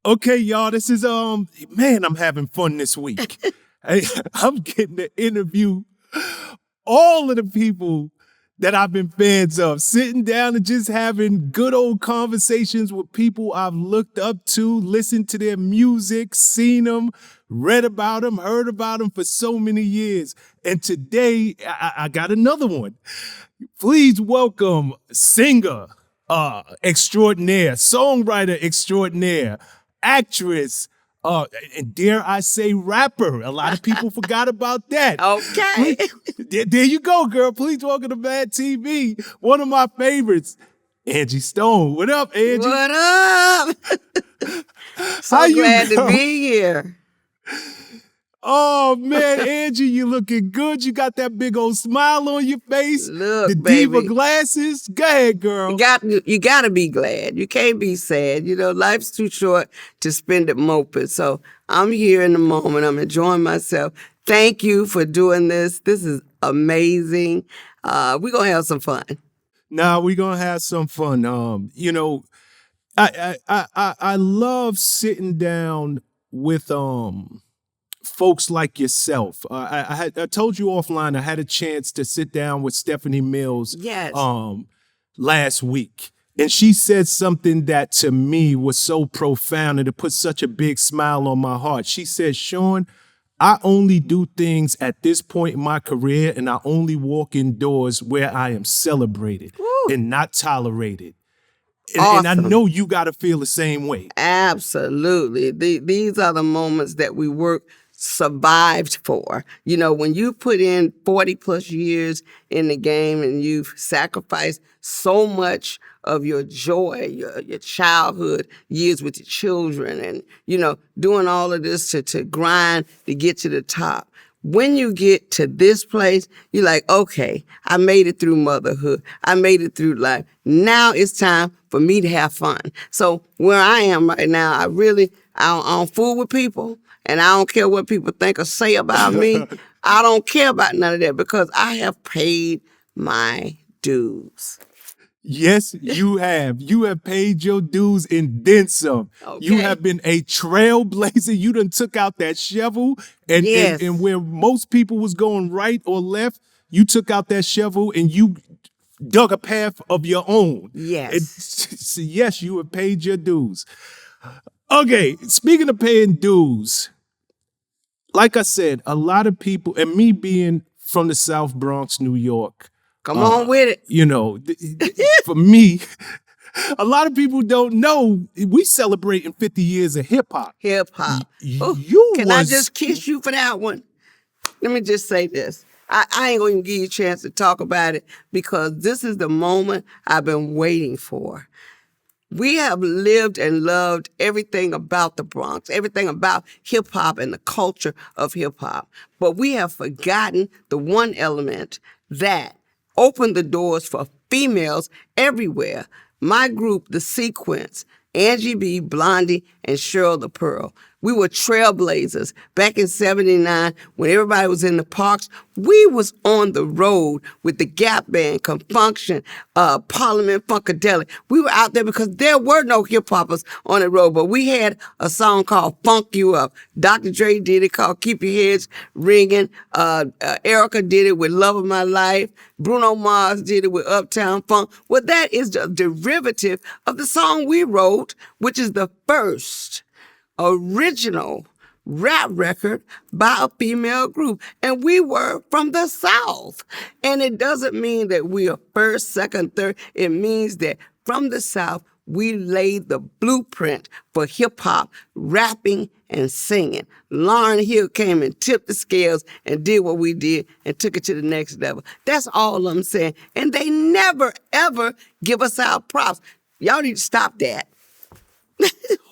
Okay, y'all, this is, man, I'm having fun this week. I'm getting to interview all of the people that I've been fans of, sitting down and just having good old conversations with people I've looked up to, listened to their music, seen them, read about them, heard about them for so many years. And today, I got another one. Please welcome singer extraordinaire, songwriter extraordinaire, actress, and dare I say rapper. A lot of people forgot about that. Okay. There you go, girl. Please welcome to VladTV. One of my favorites, Angie Stone. What up, Angie? What up? So glad to be here. Oh, man, Angie, you looking good. You got that big old smile on your face. Look, the baby. diva glasses. Go ahead, girl. You got to be glad. You can't be sad. You know, life's too short to spend it moping. So I'm here in the moment. I'm enjoying myself. Thank you for doing this. This is amazing. We're going to have some fun. Nah, we're going to have some fun. You know, I love sitting down with folks like yourself. I told you offline, I had a chance to sit down with Stephanie Mills last week. And she said something that to me was so profound and it put such a big smile on my heart. She said, Shawn, I only do things at this point in my career and I only walk indoors where I am celebrated and not tolerated. Awesome. And I know you got to feel the same way. Absolutely. These are the moments that we survived for. You know, when you put in 40 plus years in the game and you've sacrificed so much of your joy, your childhood years with your children and, you know, doing all of this to grind to get to the top. When you get to this place, you're like, okay, I made it through motherhood. I made it through life. Now it's time for me to have fun. So where I am right now, I don't fool with people. And I don't care what people think or say about me. I don't care about none of that because I have paid my dues. Yes, you have. You have paid your dues and then some. Okay. You have been a trailblazer. You done took out that shovel and where most people was going right or left, you took out that shovel and you dug a path of your own. Yes. Yes, you have paid your dues. Okay, speaking of paying dues, like I said, a lot of people, and me being from the South Bronx, New York. Come on with it. You know, for me, a lot of people don't know we celebrating 50 years of hip hop. Hip hop. I just kiss you for that one? Let me just say this. I ain't going to give you a chance to talk about it because this is the moment I've been waiting for. We have lived and loved everything about the Bronx, everything about hip-hop and the culture of hip-hop. But we have forgotten the one element that opened the doors for females everywhere. My group, The Sequence, Angie B, Blondie, and Cheryl the Pearl. We were trailblazers back in '79 when everybody was in the parks. We was on the road with the Gap Band, Confunction, Parliament Funkadelic. We were out there because there were no hip-hoppers on the road, but we had a song called Funk You Up. Dr. Dre did it called Keep Your Heads Ringing. Erica did it with Love of My Life. Bruno Mars did it with Uptown Funk. Well, that is the derivative of the song we wrote, which is the first original rap record by a female group. And we were from the South. And it doesn't mean that we are first, second, third. It means that from the South, we laid the blueprint for hip-hop, rapping, and singing. Lauryn Hill came and tipped the scales and did what we did and took it to the next level. That's all I'm saying. And they never, ever give us our props. Y'all need to stop that.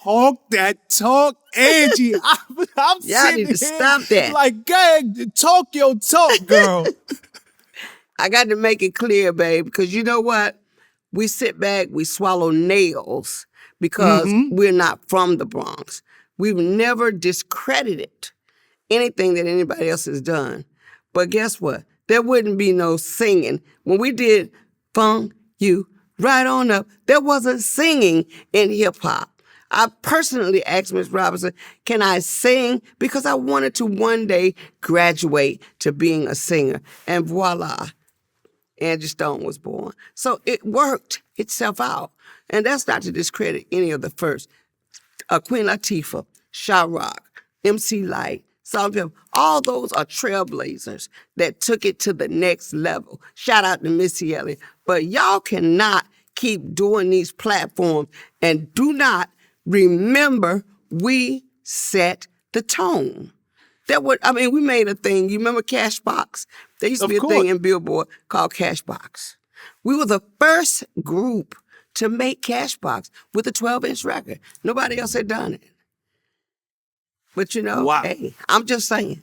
Talk that talk, Angie. I'm Y'all need to stop that. Like, go ahead, talk your talk, girl. I got to make it clear, babe, because you know what? We sit back, we swallow nails because we're not from the Bronx. We've never discredited anything that anybody else has done. But guess what? There wouldn't be no singing. When we did Funk You Right On Up, there wasn't singing in hip-hop. I personally asked Miss Robinson, can I sing? Because I wanted to one day graduate to being a singer. And voila, Angie Stone was born. So it worked itself out. And that's not to discredit any of the first. Queen Latifah, Sha Rock, MC Light, Suaveo, all those are trailblazers that took it to the next level. Shout out to Missy Elliott. But y'all cannot keep doing these platforms and do not remember we set the tone. We made a thing. You remember Cashbox? There used to be a thing in Billboard called Cashbox. We were the first group to make Cashbox with a 12-inch record. Nobody else had done it. But wow. Hey, I'm just saying.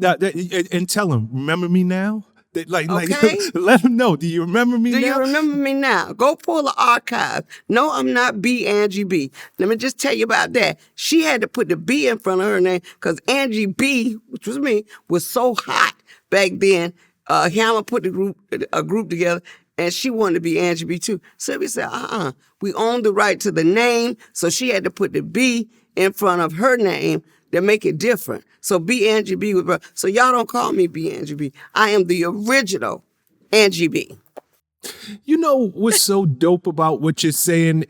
And tell them, remember me now? Okay. Let them know. Do you remember me now? Do you remember me now? Go pull the archive. No, I'm not B. Angie B. Let me just tell you about that. She had to put the B in front of her name because Angie B, which was me, was so hot back then. Hammer put a group together, and she wanted to be Angie B too. So we said, we owned the right to the name, so she had to put the B in front of her name to make it different. So B. Angie B. So y'all don't call me B. Angie B. I am the original Angie B. You know what's so dope about what you're saying?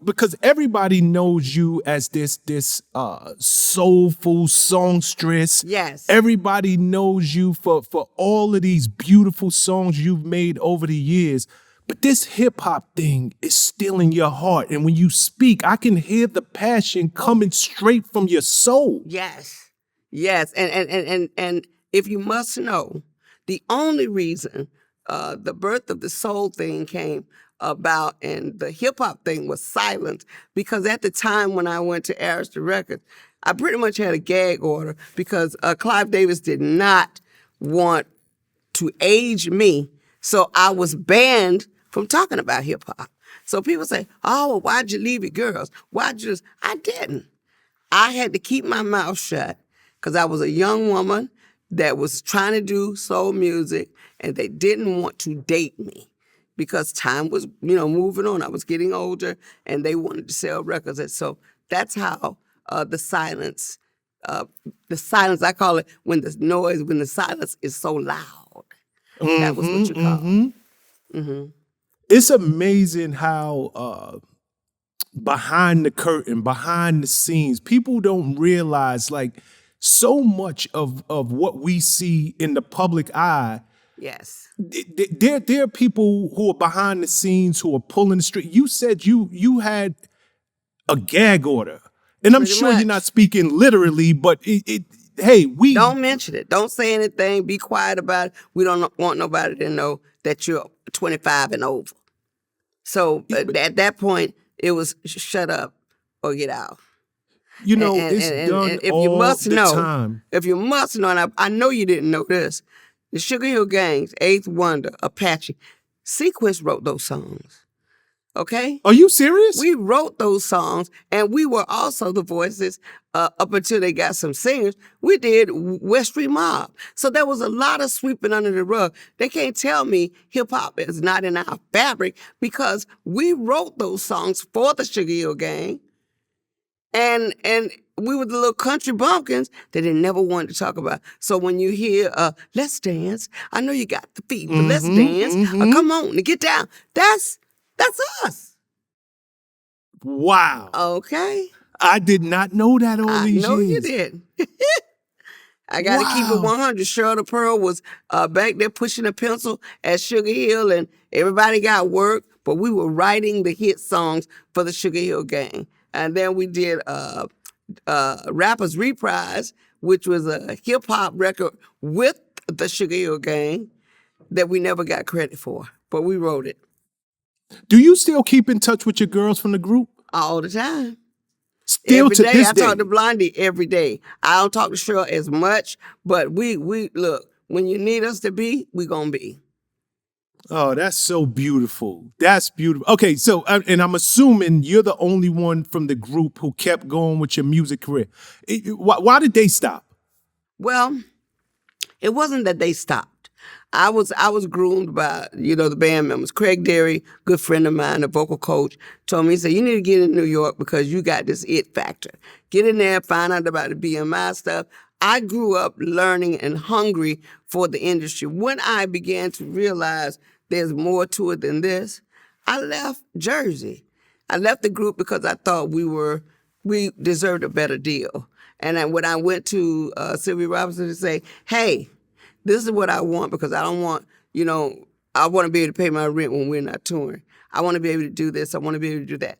Because everybody knows you as this soulful songstress. Yes. Everybody knows you for all of these beautiful songs you've made over the years. But this hip hop thing is still in your heart. And when you speak, I can hear the passion coming straight from your soul. Yes. Yes. And if you must know, the only reason the birth of the soul thing came about and the hip hop thing was silent, because at the time when I went to Arista Records, I pretty much had a gag order because Clive Davis did not want to age me. So I was banned from talking about hip hop. So people say, oh, well, why'd you leave it, girls? Why'd you just? I didn't. I had to keep my mouth shut because I was a young woman that was trying to do soul music, and they didn't want to date me because time was, moving on. I was getting older, and they wanted to sell records. And so that's how the silence, I call it when the silence is so loud. That was what you call it. Mm-hmm. It's amazing how behind the curtain, behind the scenes, people don't realize so much of what we see in the public eye. Yes. There are people who are behind the scenes who are pulling the string. You said you had a gag order. And I'm sure you're not speaking literally, but we don't mention it. Don't say anything. Be quiet about it. We don't want nobody to know that you're 25 and over. So at that point, it was shut up or get out. It's done if all you must the know, time. If you must know, and I know you didn't know this, the Sugarhill Gangs, Eighth Wonder, Apache, Sequence wrote those songs. Okay? Are you serious? We wrote those songs, and we were also the voices up until they got some singers. We did West Street Mob. So there was a lot of sweeping under the rug. They can't tell me hip-hop is not in our fabric because we wrote those songs for the Sugarhill Gang, and we were the little country bumpkins that they never wanted to talk about. So when you hear, let's dance, I know you got the feet, but let's dance. Come on, and get down. That's us. Wow. Okay. I did not know that all these years. I know you did. I got to keep it 100. Cheryl Pearl was back there pushing a pencil at Sugar Hill, and everybody got work, but we were writing the hit songs for the Sugar Hill Gang. And then we did Rapper's Reprise, which was a hip-hop record with the Sugar Hill Gang that we never got credit for, but we wrote it. Do you still keep in touch with your girls from the group? All the time. Still every to day, this I day? talk to Blondie every day. I don't talk to Cheryl as much, but we look, when you need us to be, we gonna be. Oh, that's so beautiful. That's beautiful. Okay, so, and I'm assuming you're the only one from the group who kept going with your music career. Why did they stop? Well, it wasn't that they stopped. I was groomed by, the band members. Craig Derry, good friend of mine, a vocal coach, told me, he said, you need to get in New York because you got this it factor. Get in there, find out about the BMI stuff. I grew up learning and hungry for the industry. When I began to realize there's more to it than this, I left Jersey. I left the group because I thought we deserved a better deal. And then when I went to Sylvia Robinson to say, hey, this is what I want because I don't want, I want to be able to pay my rent when we're not touring. I want to be able to do this. I want to be able to do that.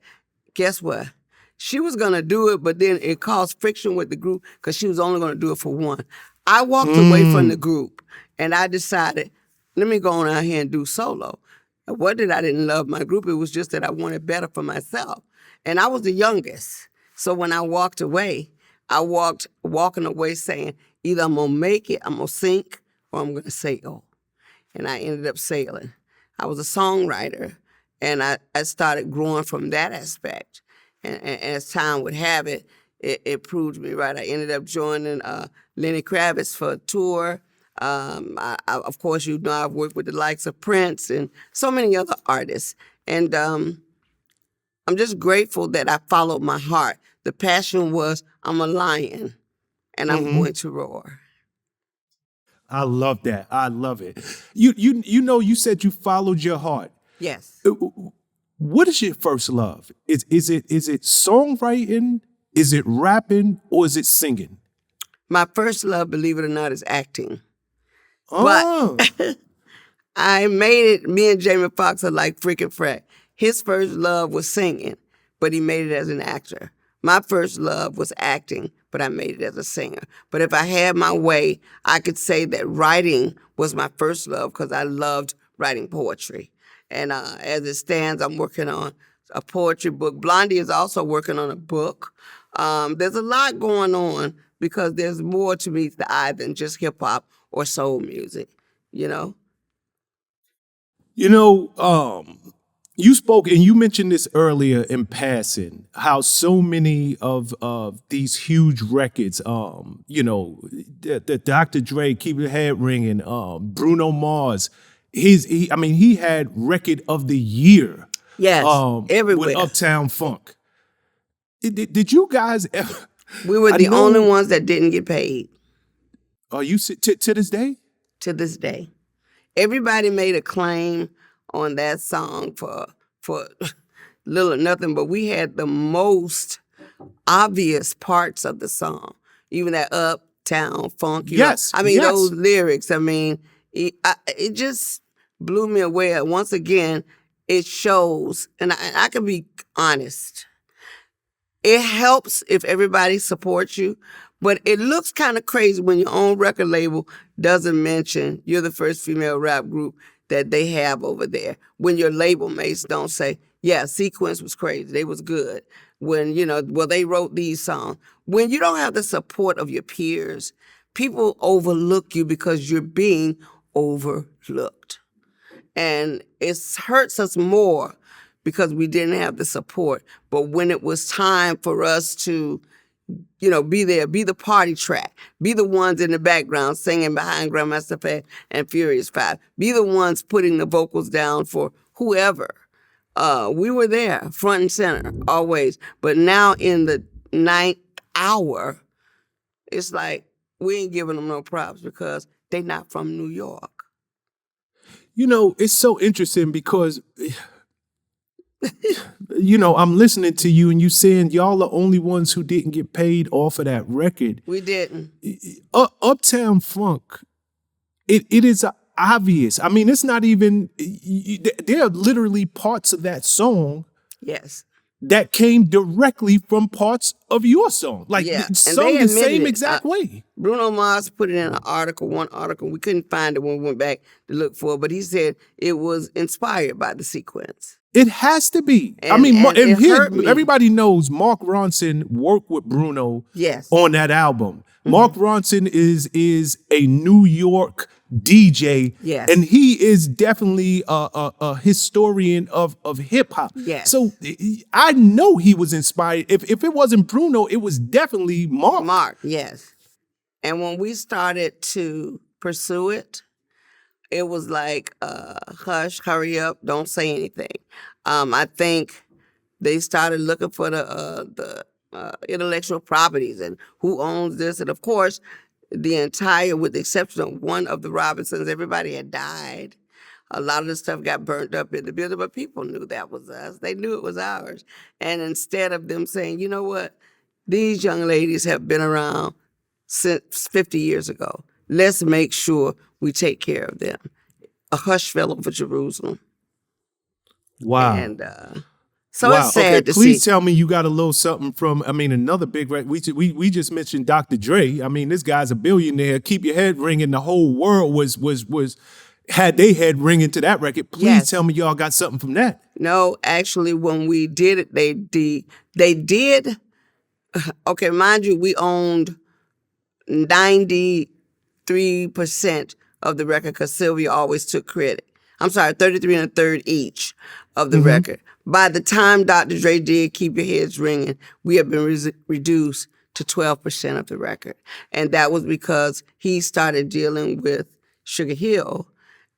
Guess what? She was going to do it, but then it caused friction with the group because she was only going to do it for one. I walked away from the group and I decided, let me go on out here and do solo. It wasn't that I didn't love my group. It was just that I wanted better for myself. And I was the youngest. So when I walked away, walking away saying, either I'm going to make it, I'm going to sink, or I'm going to sail. And I ended up sailing. I was a songwriter, and I started growing from that aspect. And as time would have it, it proved me right. I ended up joining Lenny Kravitz for a tour. Of course, I've worked with the likes of Prince and so many other artists. And I'm just grateful that I followed my heart. The passion was, I'm a lion, and I'm going to roar. I love that. I love it. You said you followed your heart. Yes. What is your first love? Is it songwriting? Is it rapping? Or is it singing? My first love, believe it or not, is acting. Oh. But I made it, me and Jamie Foxx are like freaking frack. His first love was singing, but he made it as an actor. My first love was acting, but I made it as a singer. But if I had my way, I could say that writing was my first love because I loved writing poetry. And as it stands, I'm working on a poetry book. Blondie is also working on a book. There's a lot going on because there's more to meet the eye than just hip hop or soul music, You spoke and you mentioned this earlier in passing, how so many of these huge records, the Dr. Dre, Keep Your Head Ringing, Bruno Mars, he had Record of the Year. Yes, everywhere. With Uptown Funk. Did you guys ever? We were the only ones that didn't get paid. Are you to this day? To this day. Everybody made a claim on that song for little or nothing, but we had the most obvious parts of the song. Even that Uptown Funk. Yes. Those lyrics, it just blew me away. Once again, it shows, and I can be honest, it helps if everybody supports you, but it looks kind of crazy when your own record label doesn't mention you're the first female rap group that they have over there. When your label mates don't say, yeah, Sequence was crazy, they was good. When, they wrote these songs. When you don't have the support of your peers, people overlook you because you're being overlooked. And it hurts us more because we didn't have the support. But when it was time for us to, be there, be the party track, be the ones in the background singing behind Grandmaster Flash and Furious 5, be the ones putting the vocals down for whoever. We were there, front and center, always. But now in the ninth hour, it's like we ain't giving them no props because they not from New York. It's so interesting because, I'm listening to you and you saying y'all are the only ones who didn't get paid off of that record. We didn't. Uptown Funk, it is obvious. It's not even, there are literally parts of that song. Yes. That came directly from parts of your song. Sung the same exact way. Bruno Mars put it in one article. We couldn't find it when we went back to look for it, but he said it was inspired by the sequence. It has to be. Everybody knows Mark Ronson worked with Bruno on that album. Mm-hmm. Mark Ronson is a New York DJ, and he is definitely a historian of hip hop. Yes. So I know he was inspired. If it wasn't Bruno, it was definitely Mark. Mark, yes. And when we started to pursue it, it was like, hush, hurry up, don't say anything. I think they started looking for the intellectual properties and who owns this. And of course, the entire, with the exception of one of the Robinsons, everybody had died. A lot of the stuff got burnt up in the building, but people knew that was us. They knew it was ours. And instead of them saying, you know what, these young ladies have been around since 50 years ago. Let's make sure we take care of them. A hush fell over Jerusalem. Wow. And so it's sad to see. Please tell me you got a little something from, another big record. We just mentioned Dr. Dre. This guy's a billionaire. Keep Your Head Ringing. The whole world was had their head ringing to that record. Please tell me y'all got something from that. No, actually, when we did it, they did. Okay, mind you, we owned 93% of the record because Sylvia always took credit. I'm sorry, 33 and a third each of the record. By the time Dr. Dre did Keep Your Heads Ringing, we had been reduced to 12% of the record. And that was because he started dealing with Sugarhill.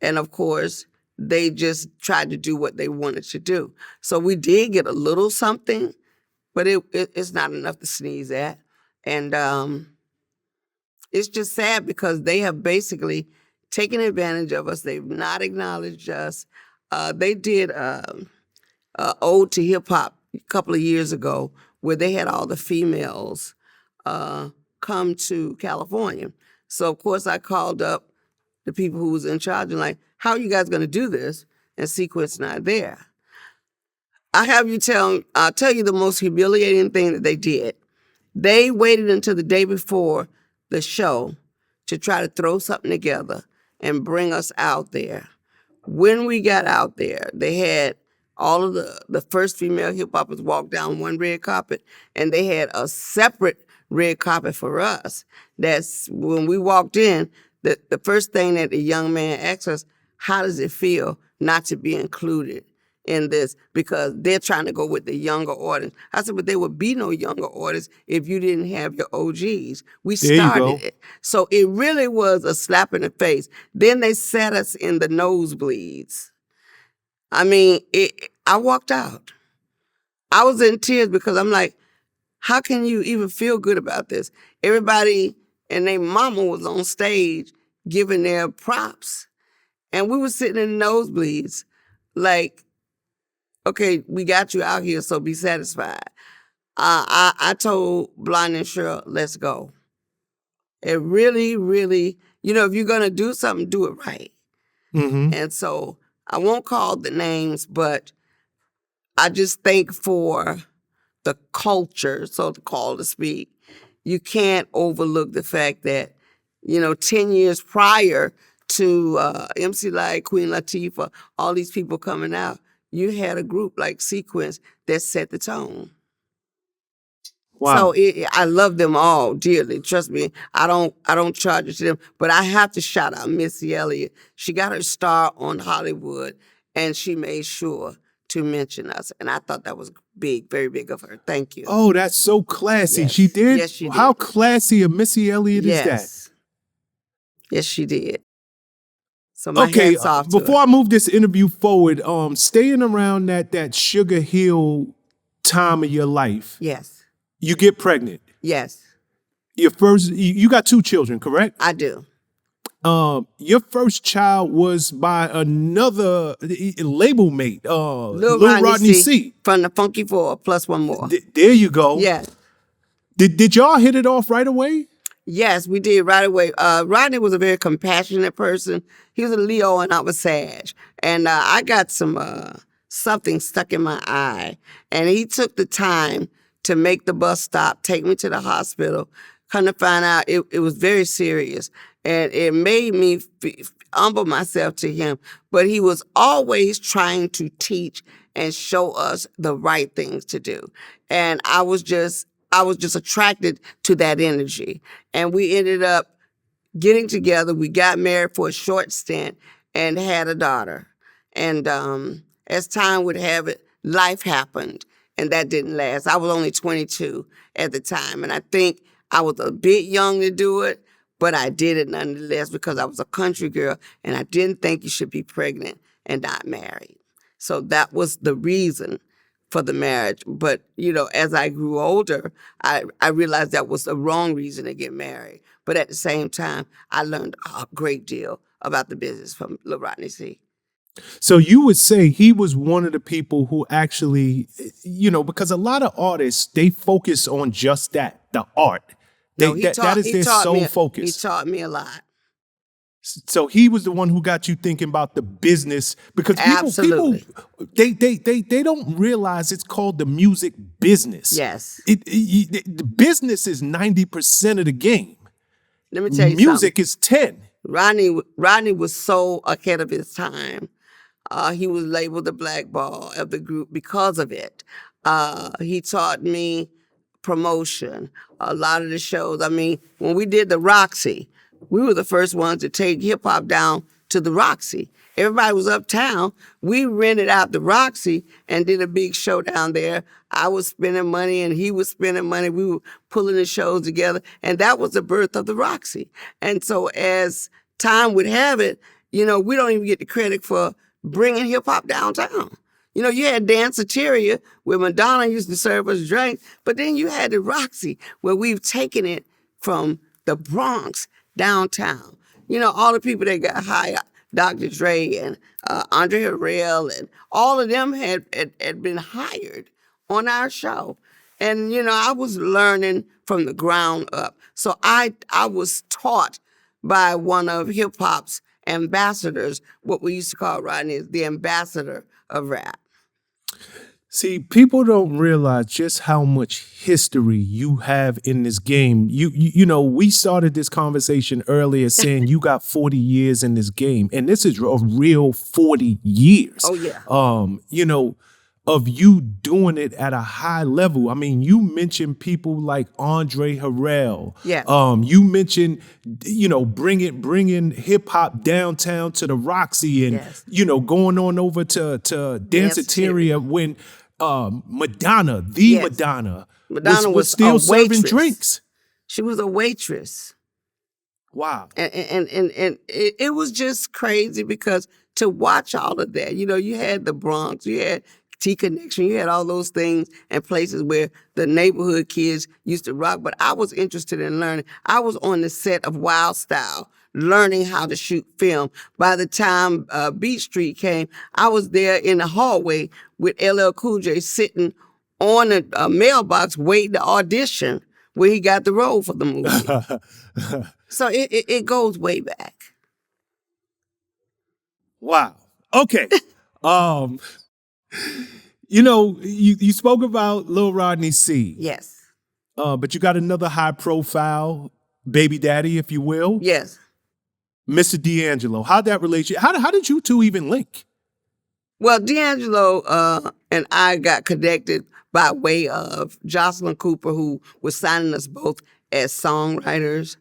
And of course, they just tried to do what they wanted to do. So we did get a little something, but it's not enough to sneeze at. And it's just sad because they have basically taken advantage of us. They've not acknowledged us. They did Ode to Hip Hop a couple of years ago where they had all the females come to California. So, of course, I called up the people who was in charge and like, how are you guys going to do this? And Sequence not there. I'll tell you the most humiliating thing that they did. They waited until the day before the show to try to throw something together and bring us out there. When we got out there, they had all of the first female hip-hoppers walk down one red carpet, and they had a separate red carpet for us. That's when we walked in, the first thing that the young man asked us, how does it feel not to be included in this? Because they're trying to go with the younger audience. I said, but there would be no younger audience if you didn't have your OGs. We started it. So it really was a slap in the face. Then they sat us in the nosebleeds. I walked out. I was in tears because I'm like, how can you even feel good about this? Everybody and their mama was on stage giving their props. And we were sitting in the nosebleeds like, okay, we got you out here, so be satisfied. I told Blind and Cheryl, let's go. It really, really, if you're going to do something, do it right. Mm-hmm. And so I won't call the names, but I just think for the culture, so to speak, you can't overlook the fact that, 10 years prior to MC Lyte, Queen Latifah, all these people coming out, you had a group like Sequence that set the tone. Wow. So I love them all dearly. Trust me, I don't charge it to them, but I have to shout out Missy Elliott. She got her star on Hollywood, and she made sure to mention us, and I thought that was big, very big of her. Thank you. Oh, that's so classy. Yes. She did? Yes, she did. How classy of Missy Elliott is that? Yes, she did. So my hats off to before her. I move this interview forward, staying around that Sugar Hill time of your life. Yes. You get pregnant. Yes. You got 2 children, correct? I do. Your first child was by another label mate, Lil Rodney C. From the Funky Four, plus one more. There you go. Yeah. Did y'all hit it off right away? Yes, we did right away. Rodney was a very compassionate person. He was a Leo and I was Sag. And I got something stuck in my eye. And he took the time to make the bus stop, take me to the hospital. Come to find out, it was very serious. And it made me humble myself to him. But he was always trying to teach and show us the right things to do. And I was just attracted to that energy. And we ended up getting together. We got married for a short stint and had a daughter. And as time would have it, life happened. And that didn't last. I was only 22 at the time. And I think I was a bit young to do it, but I did it nonetheless because I was a country girl and I didn't think you should be pregnant and not married. So that was the reason for the marriage. But, as I grew older, I realized that was the wrong reason to get married. But at the same time, I learned a great deal about the business from Lil Rodney C. So you would say he was one of the people who actually, because a lot of artists, they focus on just that, the art. That is their sole focus. He taught me a lot. So he was the one who got you thinking about the business, because people they don't realize it's called the music business. Yes. The business is 90% of the game. Let me tell you music is 10. Rodney was so ahead of his time. He was labeled the blackball of the group because of it. He taught me promotion, a lot of the shows. I mean, when we did the Roxy, we were the first ones to take hip-hop down to the Roxy. Everybody was uptown. We rented out the Roxy and did a big show down there. I was spending money and he was spending money. We were pulling the shows together, and that was the birth of the Roxy. And so as time would have it, we don't even get the credit for bringing hip-hop downtown. You had Danceteria, where Madonna used to serve us drinks, but then you had the Roxy, where we've taken it from the Bronx downtown. All the people that got hired, Dr. Dre and Andre Harrell, and all of them had been hired on our show. And, I was learning from the ground up. So I was taught by one of hip-hop's ambassadors, what we used to call Rodney is the ambassador of rap. See, people don't realize just how much history you have in this game. We started this conversation earlier saying you got 40 years in this game, and this is a real 40 years. Oh, yeah. Of you doing it at a high level. I mean, you mentioned people like Andre Harrell. Yeah. You mentioned, bringing hip hop downtown to the Roxy, and yes. Going on over to Danceteria when Madonna, yes. Madonna was still serving drinks. She was a waitress. Wow. And it was just crazy because to watch all of that, you had the Bronx, you had T-Connection, you had all those things and places where the neighborhood kids used to rock, but I was interested in learning. I was on the set of Wild Style, learning how to shoot film. By the time Beat Street came, I was there in the hallway with LL Cool J sitting on a mailbox waiting to audition where he got the role for the movie. So it goes way back. Wow. Okay. You spoke about Lil Rodney C. Yes. But you got another high profile baby daddy, if you will. Yes. Mr. D'Angelo. How'd that relate? How did you two even link? Well, D'Angelo and I got connected by way of Jocelyn Cooper, who was signing us both as songwriters.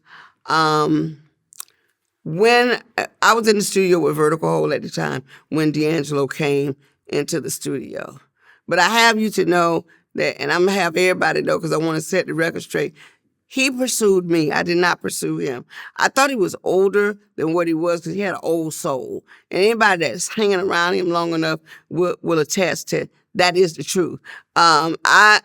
When I was in the studio with Vertical Hole at the time, when D'Angelo came into the studio. But I have you to know that, and I'm going to have everybody know because I want to set the record straight, he pursued me. I did not pursue him. I thought he was older than what he was because he had an old soul. And anybody that's hanging around him long enough will attest to that is the truth. I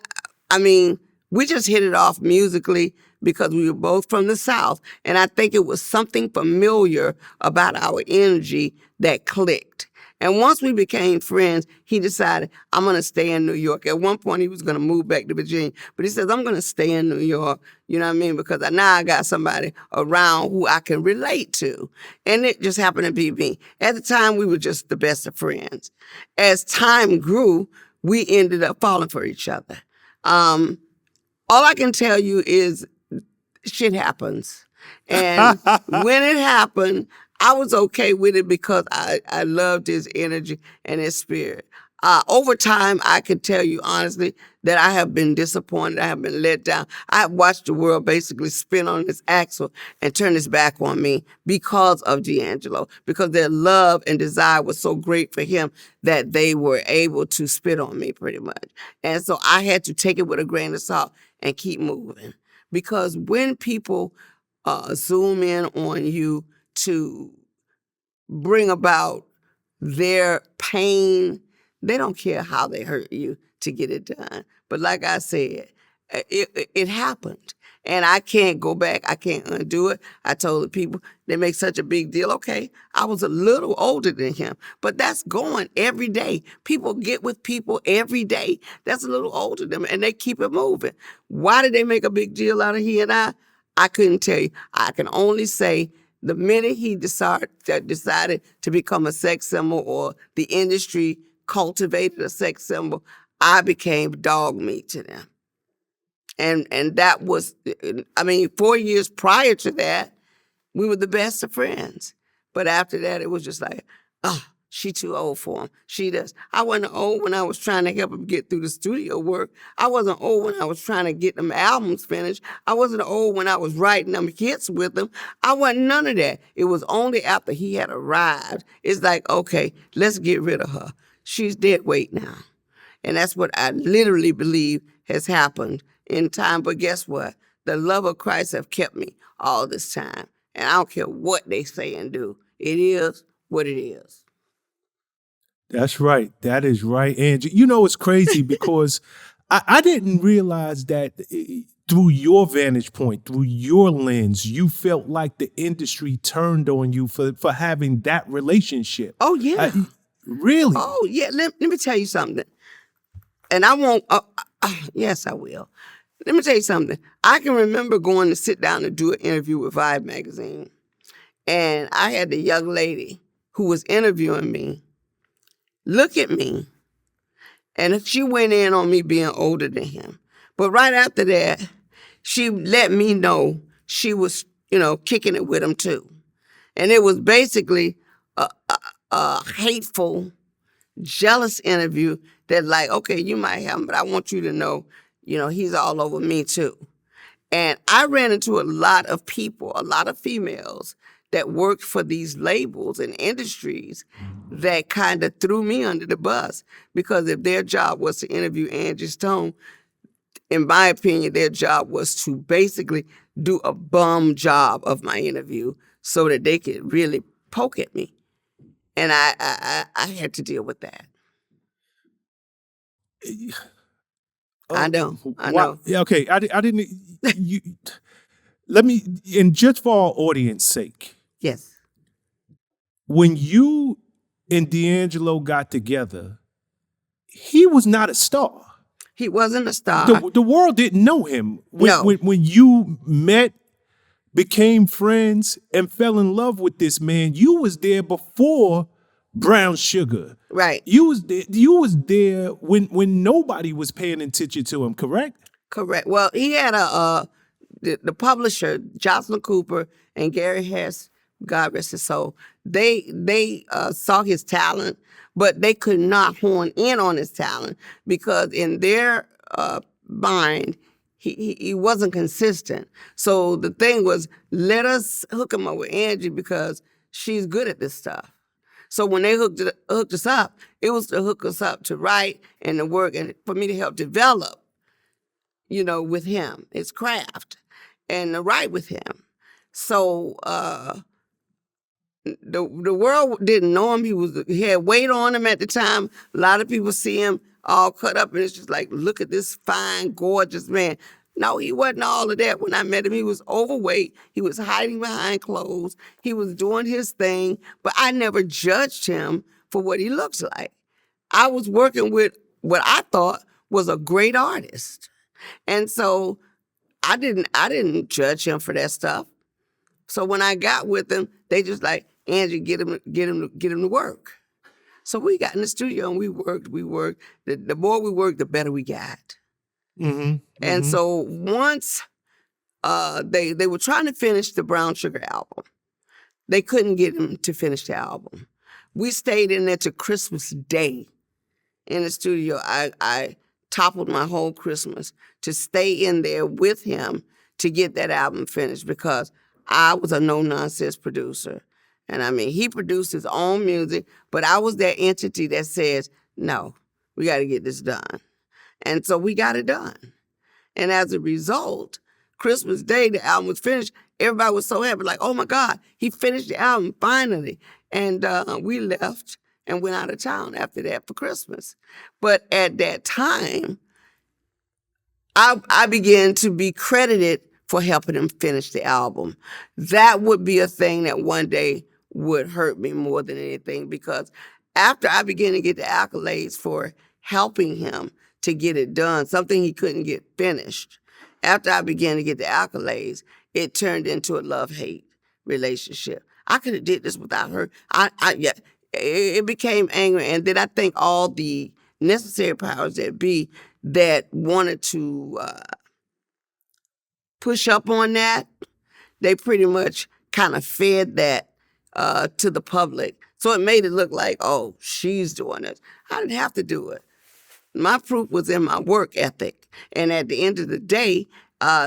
mean, we just hit it off musically because we were both from the South. And I think it was something familiar about our energy that clicked. And once we became friends, he decided, I'm going to stay in New York. At one point, he was going to move back to Virginia. But he says, I'm going to stay in New York, you know what I mean? Because now I got somebody around who I can relate to. And it just happened to be me. At the time, we were just the best of friends. As time grew, we ended up falling for each other. All I can tell you is shit happens. And when it happened, I was okay with it because I loved his energy and his spirit. Over time, I can tell you honestly that I have been disappointed. I have been let down. I have watched the world basically spin on its axle and turn its back on me because of D'Angelo, because their love and desire was so great for him that they were able to spit on me pretty much. And so I had to take it with a grain of salt and keep moving. Because when people zoom in on you to bring about their pain. They don't care how they hurt you to get it done. But like I said, it happened. And I can't go back. I can't undo it. I told the people, they make such a big deal. Okay, I was a little older than him, but that's going every day. People get with people every day. That's a little older than them, and they keep it moving. Why did they make a big deal out of he and I? I couldn't tell you. I can only say the minute he decided to become a sex symbol, or the industry cultivated a sex symbol, I became dog meat to them. And that was, 4 years prior to that, we were the best of friends. But after that, it was just like, she too old for him. She does. I wasn't old when I was trying to help him get through the studio work. I wasn't old when I was trying to get them albums finished. I wasn't old when I was writing them hits with him. I wasn't none of that. It was only after he had arrived. It's like, okay, let's get rid of her. She's dead weight now. And that's what I literally believe has happened in time. But guess what? The love of Christ have kept me all this time. And I don't care what they say and do. It is what it is. That's right. That is right, Angie. You know, it's crazy because I didn't realize that through your vantage point, through your lens, you felt like the industry turned on you for having that relationship. Oh, yeah. Really? Oh, yeah. Let me tell you something. And I won't, yes, I will. Let me tell you something. I can remember going to sit down and do an interview with Vibe magazine. And I had the young lady who was interviewing me look at me, and she went in on me being older than him. But right after that, she let me know she was, kicking it with him too. And it was basically a hateful, jealous interview that like, okay, you might have him, but I want you to know, he's all over me too. And I ran into a lot of people, a lot of females that worked for these labels and industries that kind of threw me under the bus, because if their job was to interview Angie Stone, in my opinion, their job was to basically do a bum job of my interview so that they could really poke at me. And I had to deal with that. I know. Yeah, okay. I didn't. Let me, and just for our audience sake. Yes. When you and D'Angelo got together, he was not a star. He wasn't a star. The world didn't know him. No. When you met, became friends, and fell in love with this man, you was there before Brown Sugar. Right. You was there when nobody was paying attention to him, correct? Correct. Well, he had the publisher, Jocelyn Cooper and Gary Hess, God rest his soul, they saw his talent, but they could not horn in on his talent because in their mind, he wasn't consistent. So the thing was, let us hook him up with Angie because she's good at this stuff. So when they hooked us up, it was to hook us up to write and to work and for me to help develop, with him, his craft, and to write with him. So the world didn't know him. He had weight on him at the time. A lot of people see him all cut up, and it's just like, look at this fine, gorgeous man. No, he wasn't all of that. When I met him, he was overweight. He was hiding behind clothes. He was doing his thing, but I never judged him for what he looks like. I was working with what I thought was a great artist. And so I didn't judge him for that stuff. So when I got with him, they just like, Angie, get him to work. So we got in the studio and we worked. The more we worked, the better we got. Mm-hmm. And so once they were trying to finish the Brown Sugar album, they couldn't get him to finish the album. We stayed in there to Christmas Day in the studio. I toppled my whole Christmas to stay in there with him to get that album finished because I was a no-nonsense producer. And he produced his own music, but I was that entity that says, no, we got to get this done. And so we got it done. And as a result, Christmas Day, the album was finished. Everybody was so happy, like, oh my God, he finished the album finally. And we left and went out of town after that for Christmas. But at that time, I began to be credited for helping him finish the album. That would be a thing that one day would hurt me more than anything, because after I began to get the accolades for helping him to get it done, something he couldn't get finished, after I began to get the accolades, it turned into a love-hate relationship. I could have did this without her. Yeah, it became angry. And then I think all the necessary powers that be that wanted to push up on that, they pretty much kind of fed that to the public. So it made it look like, oh, she's doing this. I didn't have to do it. My proof was in my work ethic. And at the end of the day,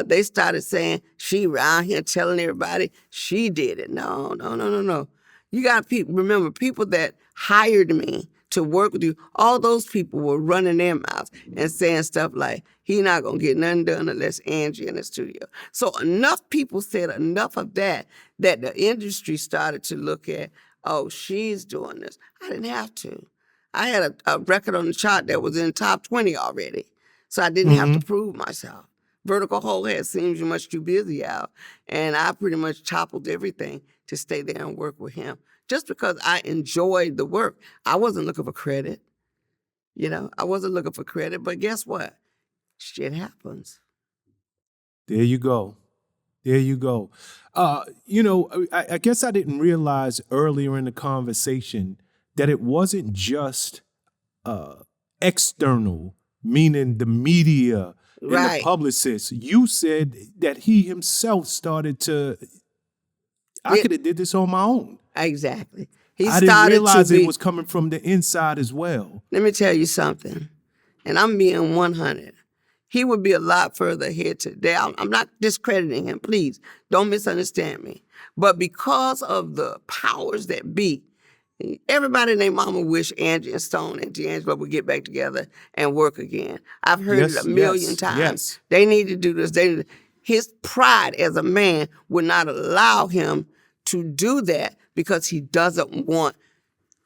they started saying, she around here telling everybody she did it. No. You got people, remember, people that hired me to work with you, all those people were running their mouths and saying stuff like, he not going to get nothing done unless Angie in the studio. So enough people said enough of that the industry started to look at, oh, she's doing this. I didn't have to. I had a record on the chart that was in the top 20 already, so I didn't have to prove myself. Vertical Hole had Seems You're Much Too Busy out, and I pretty much toppled everything to stay there and work with him, just because I enjoyed the work. I wasn't looking for credit. I wasn't looking for credit, but guess what? Shit happens. There you go. I guess I didn't realize earlier in the conversation that it wasn't just external, meaning the media and the publicists. You said that he himself started to, I could have did this on my own. Exactly. I didn't realize it was coming from the inside as well. Let me tell you something, and I'm being 100. He would be a lot further ahead today. I'm not discrediting him, please. Don't misunderstand me. But because of the powers that be, everybody and their mama wish Angie Stone and D'Angelo would get back together and work again. I've heard it a million times. Yes. They need to do this. His pride as a man would not allow him to do that because he doesn't want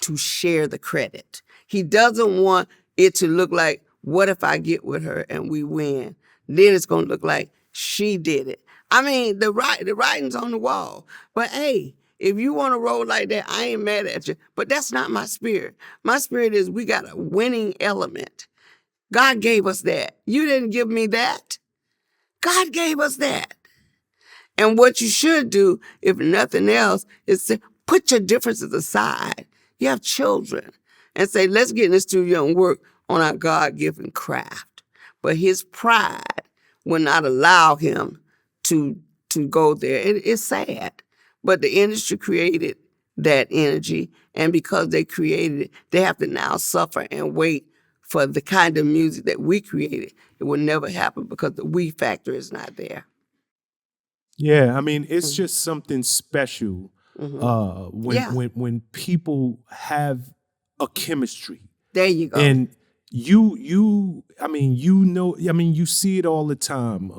to share the credit. He doesn't want it to look like, what if I get with her and we win? Then it's going to look like she did it. I mean, the writing's on the wall. But hey, if you want to roll like that, I ain't mad at you. But that's not my spirit. My spirit is we got a winning element. God gave us that. You didn't give me that. God gave us that. And what you should do, if nothing else, is to put your differences aside. You have children. And say, let's get in the studio and work on our God-given craft. But his pride will not allow him to go there. It's sad. But the industry created that energy, and because they created it, they have to now suffer and wait for the kind of music that we created. It will never happen because the we factor is not there. Yeah, I mean, it's just something special when people have a chemistry. There you go. And you see it all the time.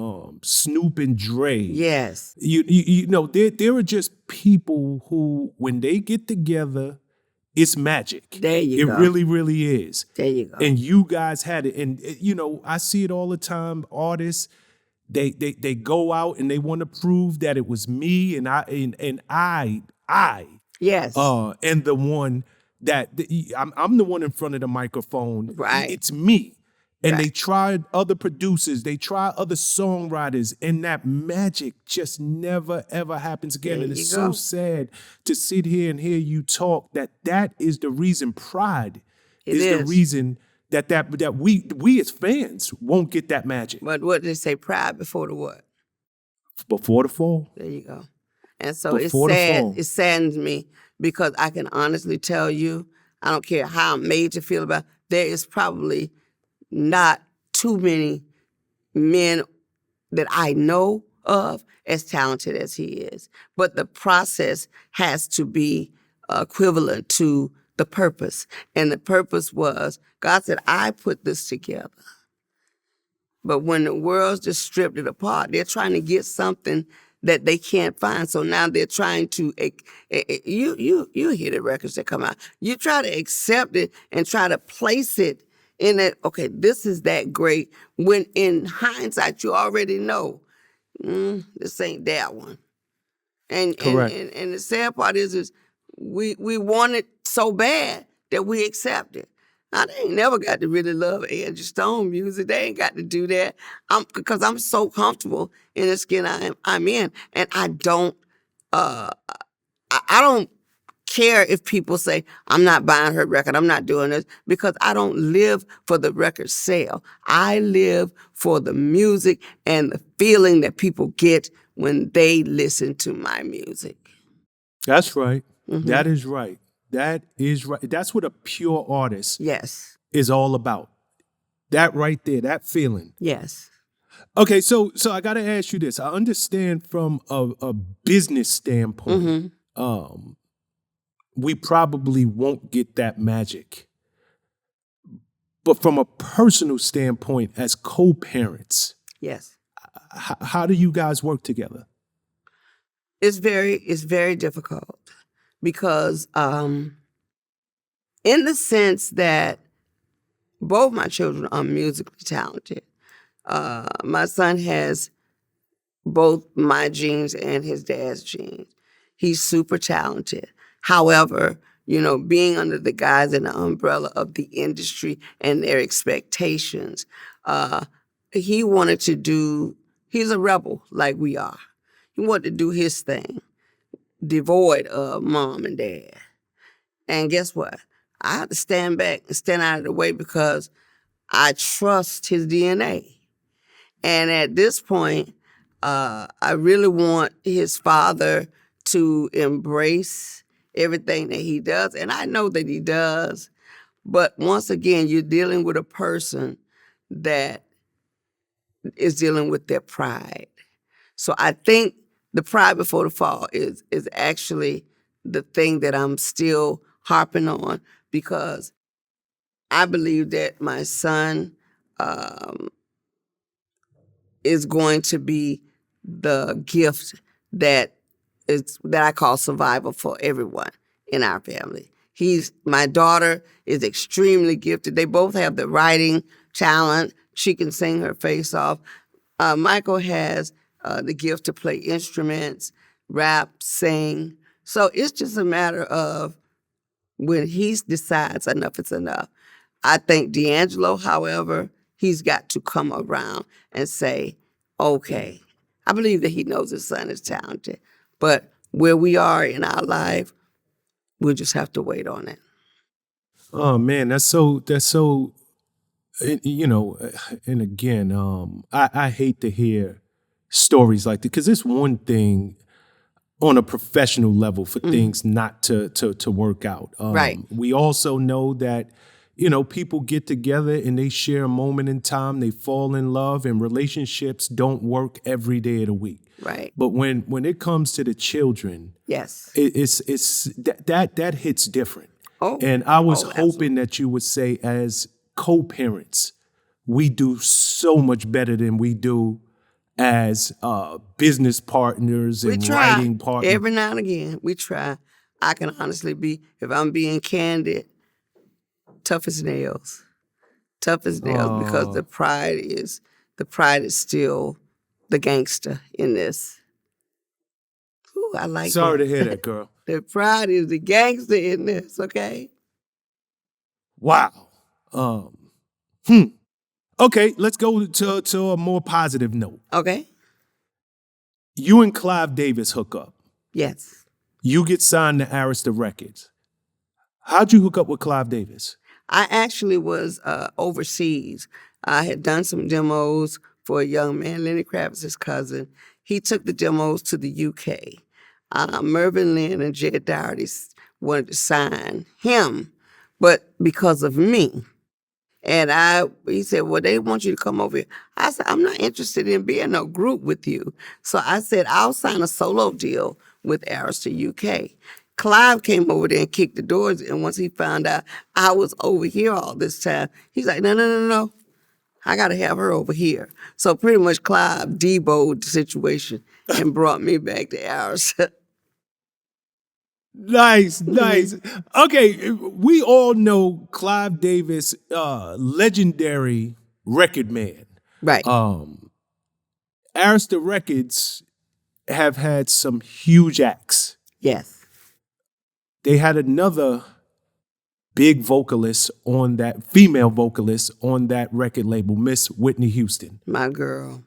Snoop and Dre. Yes. You know, there are just people who, when they get together, it's magic. There you go. It really, really is. There you go. And you guys had it. And, I see it all the time. Artists, they go out and they want to prove that it was me and I. Yes. And the one that I'm the one in front of the microphone. Right. It's me. And they tried other producers, they tried other songwriters, and that magic just never, ever happens again. And it's so sad to sit here and hear you talk that is the reason pride is the reason that we as fans won't get that magic. But what did they say? Pride before the what? Before the fall. There you go. And so it's sad. It saddens me because I can honestly tell you, I don't care how I'm made to feel about it, there is probably not too many men that I know of as talented as he is. But the process has to be equivalent to the purpose. And the purpose was, God said, I put this together. But when the world's just stripped it apart, they're trying to get something that they can't find. So now they're trying to, you hear the records that come out. You try to accept it and try to place it in that, okay, this is that great, when in hindsight, you already know, this ain't that one. And the sad part is we want it so bad that we accept it. Now, they ain't never got to really love Angie Stone music. They ain't got to do that. Because I'm so comfortable in the skin I'm in, and I don't care if people say I'm not buying her record, I'm not doing this, because I don't live for the record sale. I live for the music and the feeling that people get when they listen to my music. That's right. Mm-hmm. That is right. That is right. That's what a pure artist is all about. That right there, that feeling. Yes. Okay, so I got to ask you this. I understand from a business standpoint, we probably won't get that magic. But from a personal standpoint, as co-parents, yes, how do you guys work together? It's very difficult because in the sense that both my children are musically talented. My son has both my genes and his dad's genes. He's super talented. However, being under the guise and the umbrella of the industry and their expectations, he wanted to do, he's a rebel like we are. He wanted to do his thing, devoid of mom and dad. And guess what? I have to stand back and stand out of the way because I trust his DNA. And at this point, I really want his father to embrace everything that he does. And I know that he does. But once again, you're dealing with a person that is dealing with their pride. So I think the pride before the fall is actually the thing that I'm still harping on, because I believe that my son is going to be the gift that I call survival for everyone in our family. My daughter is extremely gifted. They both have the writing talent. She can sing her face off. Michael has the gift to play instruments, rap, sing. So it's just a matter of when he decides enough is enough. I think D'Angelo, however, he's got to come around and say, okay, I believe that he knows his son is talented, but where we are in our life, we'll just have to wait on it. Oh man, that's so, and again, I hate to hear stories like that, because it's one thing on a professional level for things not to work out. Right. We also know that, people get together and they share a moment in time, they fall in love, and relationships don't work every day of the week. Right. But when it comes to the children, yes, it's that hits different. Oh, and I was hoping absolutely. that you would say, as co-parents, we do so much better than we do as business partners and writing partners. Every now and again, we try. I can honestly be, if I'm being candid, tough as nails. Tough as nails, because the pride is still the gangster in this. Ooh, I like Sorry that. to hear that, girl. The pride is the gangster in this, okay? Wow. Okay, let's go to a more positive note. Okay. You and Clive Davis hook up. Yes. You get signed to Arista Records. How'd you hook up with Clive Davis? I actually was overseas. I had done some demos for a young man, Lenny Kravitz's cousin. He took the demos to the UK. Mervyn Lynn and Jed Doherty wanted to sign him, but because of me. And he said, well, they want you to come over here. I said, I'm not interested in being no group with you. So I said, I'll sign a solo deal with Arista UK. Clive came over there and kicked the doors, and once he found out I was over here all this time, he's like, no. I got to have her over here. So pretty much Clive deboed the situation and brought me back to ours. Nice. Okay, we all know Clive Davis, legendary record man. Right. Arista Records have had some huge acts. Yes. They had another big vocalist on that, female vocalist on that record label, Miss Whitney Houston. My girl.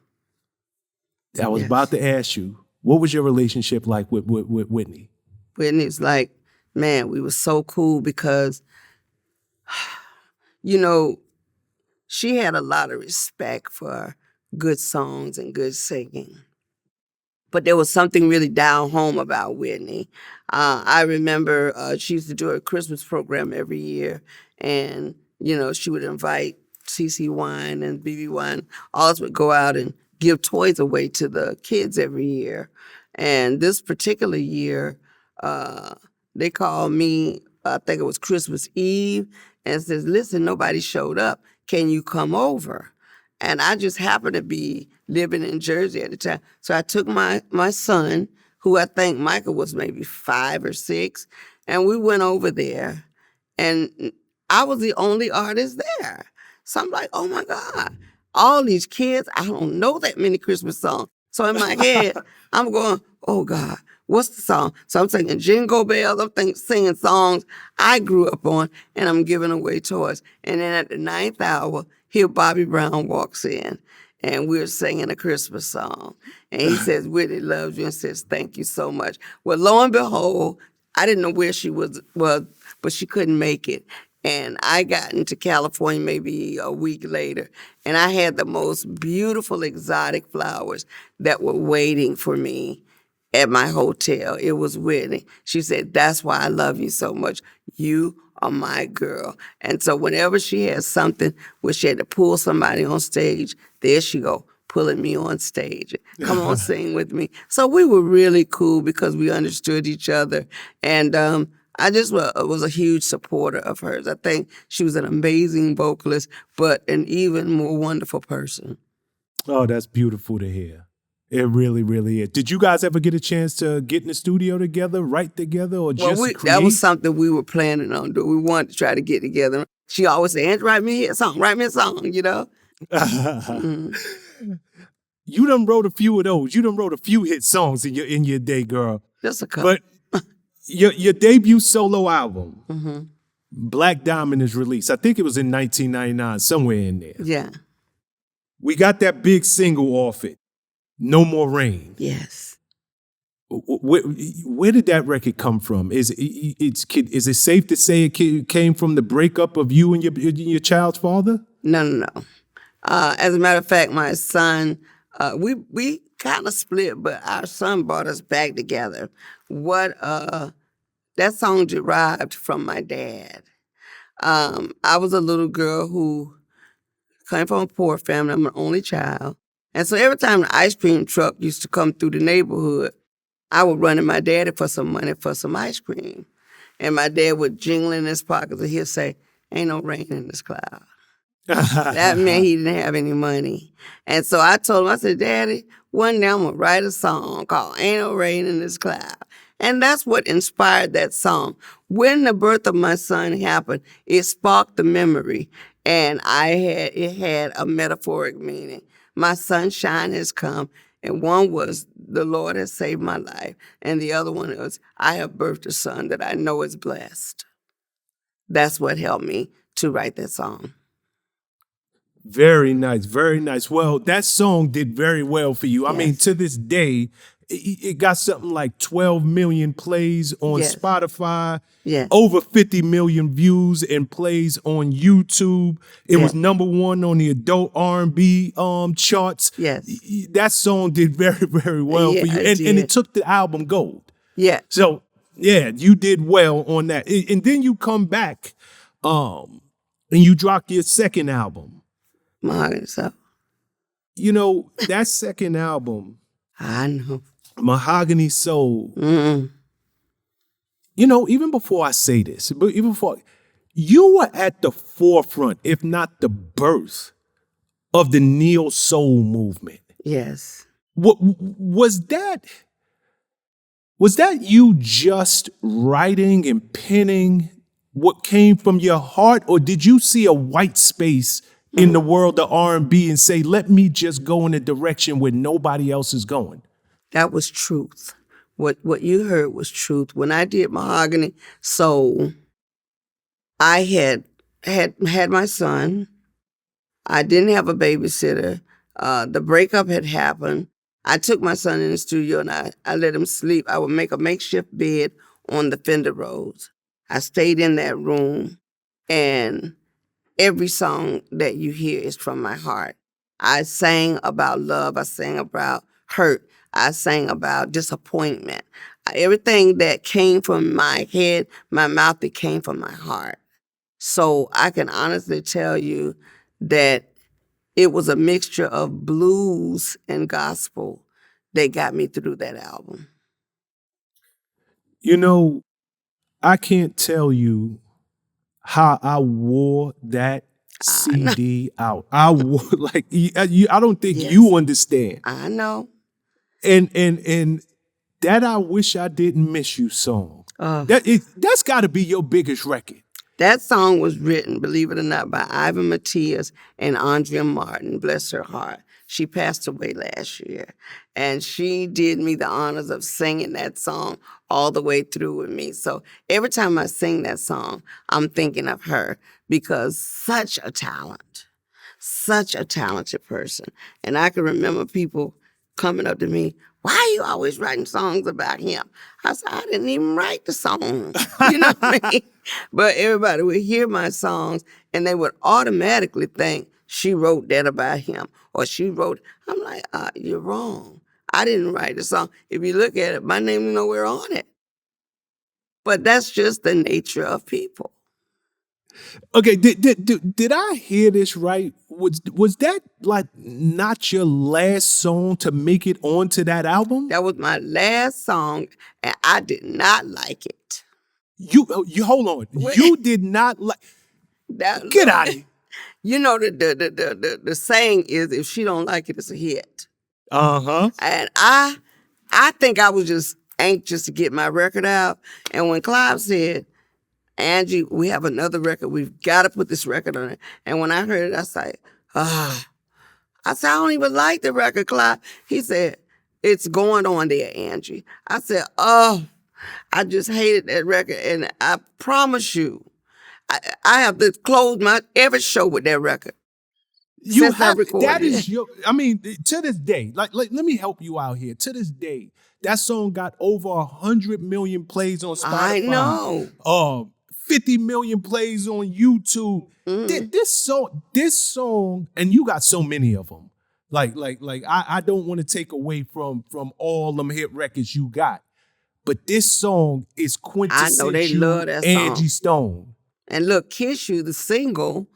I was about to ask you, what was your relationship like with Whitney? Whitney's like, man, we were so cool because, you know, she had a lot of respect for good songs and good singing. But there was something really down home about Whitney. I remember she used to do her Christmas program every year, and, you know, she would invite CC Wine and BB Wine. All of us would go out and give toys away to the kids every year. And this particular year, they called me, I think it was Christmas Eve, and says, listen, nobody showed up. Can you come over? And I just happened to be living in Jersey at the time. So I took my son, who I think Michael was maybe 5 or 6, and we went over there. And I was the only artist there. So I'm like, oh my God, all these kids, I don't know that many Christmas songs. So in my head, I'm going, oh God, what's the song? So I'm singing Jingle Bells. I'm singing songs I grew up on, and I'm giving away toys. And then at the 9th hour, here Bobby Brown walks in, and we're singing a Christmas song. And he says, Whitney loves you, and says, thank you so much. Well, lo and behold, I didn't know where she was, but she couldn't make it. And I got into California maybe a week later, and I had the most beautiful exotic flowers that were waiting for me at my hotel. It was Whitney. She said, that's why I love you so much. You are my girl. And so whenever she had something where she had to pull somebody on stage, there she go, pulling me on stage. Come on, sing with me. So we were really cool because we understood each other. And I just was a huge supporter of hers. I think she was an amazing vocalist, but an even more wonderful person. Oh, that's beautiful to hear. It really, really is. Did you guys ever get a chance to get in the studio together, write together, or just create? That was something we were planning on doing. We wanted to try to get together. She always said, Angie, write me a song, you know? You done wrote a few of those. You done wrote a few hit songs in your day, girl. Just a couple. But your debut solo album, Black Diamond, is released. I think it was in 1999, somewhere in there. Yeah. We got that big single off it, No More Rain. Yes. Where did that record come from? Is it safe to say it came from the breakup of you and your child's father? No. As a matter of fact, my son, we kind of split, but our son brought us back together. That song derived from my dad. I was a little girl who came from a poor family. I'm an only child. And so every time the ice cream truck used to come through the neighborhood, I would run to my daddy for some money for some ice cream. And my dad would jingle in his pockets and he'd say, ain't no rain in this cloud. That meant he didn't have any money. And so I told him, I said, Daddy, one day I'm going to write a song called Ain't No Rain in This Cloud. And that's what inspired that song. When the birth of my son happened, it sparked the memory. And it had a metaphoric meaning. My sunshine has come. And one was, the Lord has saved my life. And the other one was, I have birthed a son that I know is blessed. That's what helped me to write that song. Very nice, very nice. Well, that song did very well for you. Yes. I mean, to this day, it got something like 12 million plays on Spotify, over 50 million views and plays on YouTube. It was #1 on the adult R&B charts. Yes. That song did very, very well for you. And it took the album gold. Yeah. So, you did well on that. And then you come back and you drop your second album. Mahogany Soul. You know, that second album, I know. Mahogany Soul. You know, even before I say this, you were at the forefront, if not the birth, of the neo soul movement. Yes. What was that? Was that you just writing and penning what came from your heart, or did you see a white space in the world of R&B and say, let me just go in a direction where nobody else is going? That was truth. What you heard was truth. When I did Mahogany Soul, I had my son. I didn't have a babysitter. The breakup had happened. I took my son in the studio and I let him sleep. I would make a makeshift bed on the fender rows. I stayed in that room, and every song that you hear is from my heart. I sang about love. I sang about hurt. I sang about disappointment. Everything that came from my head, my mouth, it came from my heart. So I can honestly tell you that it was a mixture of blues and gospel that got me through that album. You know, I can't tell you how I wore that CD out. I wore like I don't think you understand. I know. And that I Wish I Didn't Miss You song. That's got to be your biggest record. That song was written, believe it or not, by Ivan Matias and Andrea Martin, bless her heart. She passed away last year, and she did me the honors of singing that song all the way through with me. So every time I sing that song, I'm thinking of her, because such a talented person. And I can remember people coming up to me, why are you always writing songs about him? I said, I didn't even write the song. You know what I mean? But everybody would hear my songs and they would automatically think she wrote that about him, or she wrote. I'm like, you're wrong. I didn't write the song. If you look at it, my name is nowhere on it. But that's just the nature of people. Okay, did I hear this right? Was that like not your last song to make it onto that album? That was my last song, and I did not like it. You hold on. You did not like. Get out of here. You know the saying is, if she don't like it, it's a hit. Uh-huh. And I think I was just anxious to get my record out. And when Clive said, Angie, we have another record. We've got to put this record on it. And when I heard it, I said, I said, I don't even like the record, Clive. He said, it's going on there, Angie. I said, I just hated that record. And I promise you, I have to close every show with that record. You have, that is your, I mean, to this day, like let me help you out here. To this day, that song got over 100 million plays on Spotify. I know. 50 million plays on YouTube. This song, and you got so many of them. Like I don't want to take away from all them hit records you got, but this song is quintessential. I know they love that song. Angie Stone. And look, Kiss You, the single,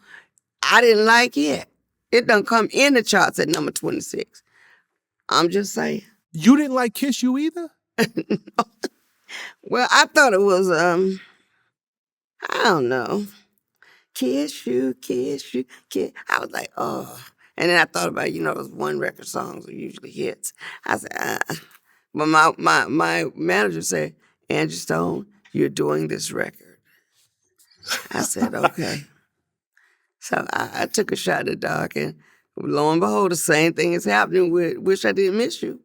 I didn't like it. It done come in the charts at number 26. I'm just saying. You didn't like Kiss You either? No. Well, I thought it was, I don't know. Kiss you, kiss you, kiss. I was like, oh. And then I thought about, those one record songs are usually hits. I said, But my manager said, Angie Stone, you're doing this record. I said, okay. So I took a shot at the dark, and lo and behold, the same thing is happening with Wish I Didn't Miss You.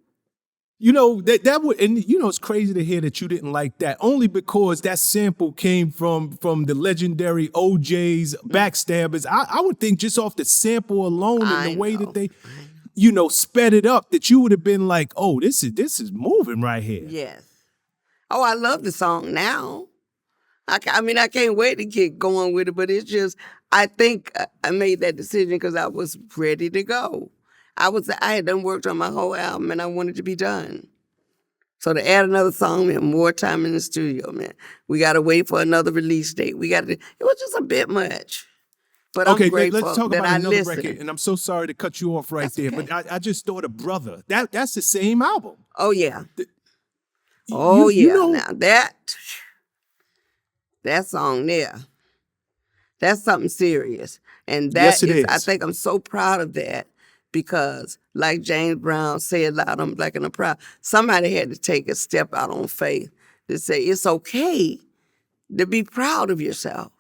That would, and it's crazy to hear that you didn't like that, only because that sample came from the legendary OJ's Backstabbers. I would think just off the sample alone and the way that they, sped it up, that you would have been like, oh, this is moving right here. Yes. Oh, I love the song now. I can't wait to get going with it, but it's just, I think I made that decision because I was ready to go. I had done worked on my whole album, and I wanted to be done. So to add another song meant more time in the studio, man. We got to wait for another release date. It was just a bit much. But okay, I'm grateful let's talk that about I another listened. record, and I'm so sorry to cut you off right there, okay. but I just thought of Brother. That's the same album. Oh, yeah. You know, now that song there, That's something serious. And Yes, that it is, I is. think I'm so proud of that because, like James Brown said loud, I'm black and I'm proud. Somebody had to take a step out on faith to say it's okay to be proud of yourself.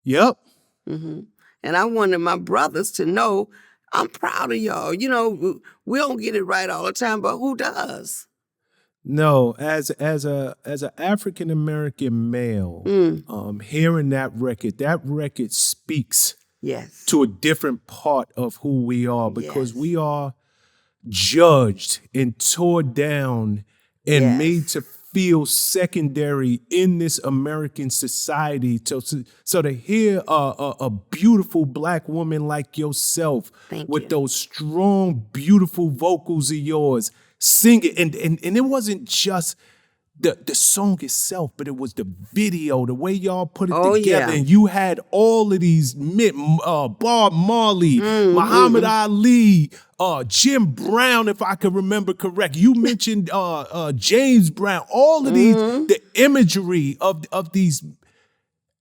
Yep. And I wanted my brothers to know I'm proud of y'all. You know, we don't get it right all the time, but who does? No, as an African American male, hearing that record speaks Yes. to a different part of who we are because Yes. we are judged and tore down and Yes. made to feel secondary in this American society. So to hear a beautiful black woman like yourself with those strong, beautiful vocals of yours sing it, and it wasn't just the song itself, but it was the video, the way y'all put it together, and you had all of these Bob Marley, Muhammad Ali, Jim Brown, if I can remember correct. You mentioned James Brown. All of these, the imagery of these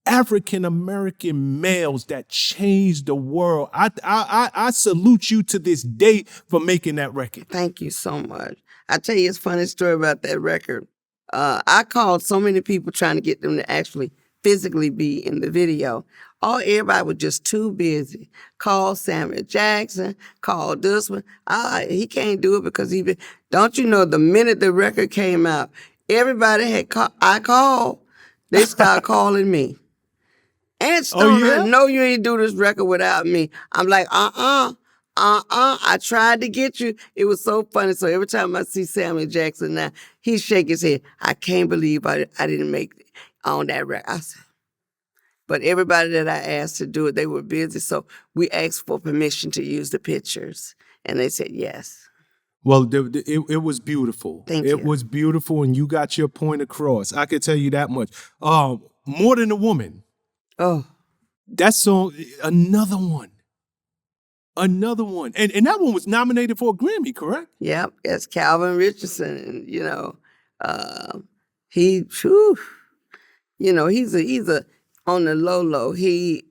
African American males that changed the world. I salute you to this day for making that record. Thank you so much. I tell you, it's a funny story about that record. I called so many people trying to get them to actually physically be in the video. Everybody was just too busy. Called Samuel Jackson, called this one. He can't do it because don't you know, the minute the record came out, everybody I called, they started calling me. Angie Stone, I know you ain't do this record without me. I'm like, I tried to get you. It was so funny. So every time I see Samuel Jackson now, he shake his head. I can't believe I didn't make it on that record. I said, but everybody that I asked to do it, they were busy. So we asked for permission to use the pictures. And they said yes. Well, it was beautiful. Thank you. It was beautiful, and you got your point across. I can tell you that much. More Than a Woman. Oh. That song, another one. Another one. And that one was nominated for a Grammy, correct? Yep. It's Calvin Richardson. You know, he's a on the low. He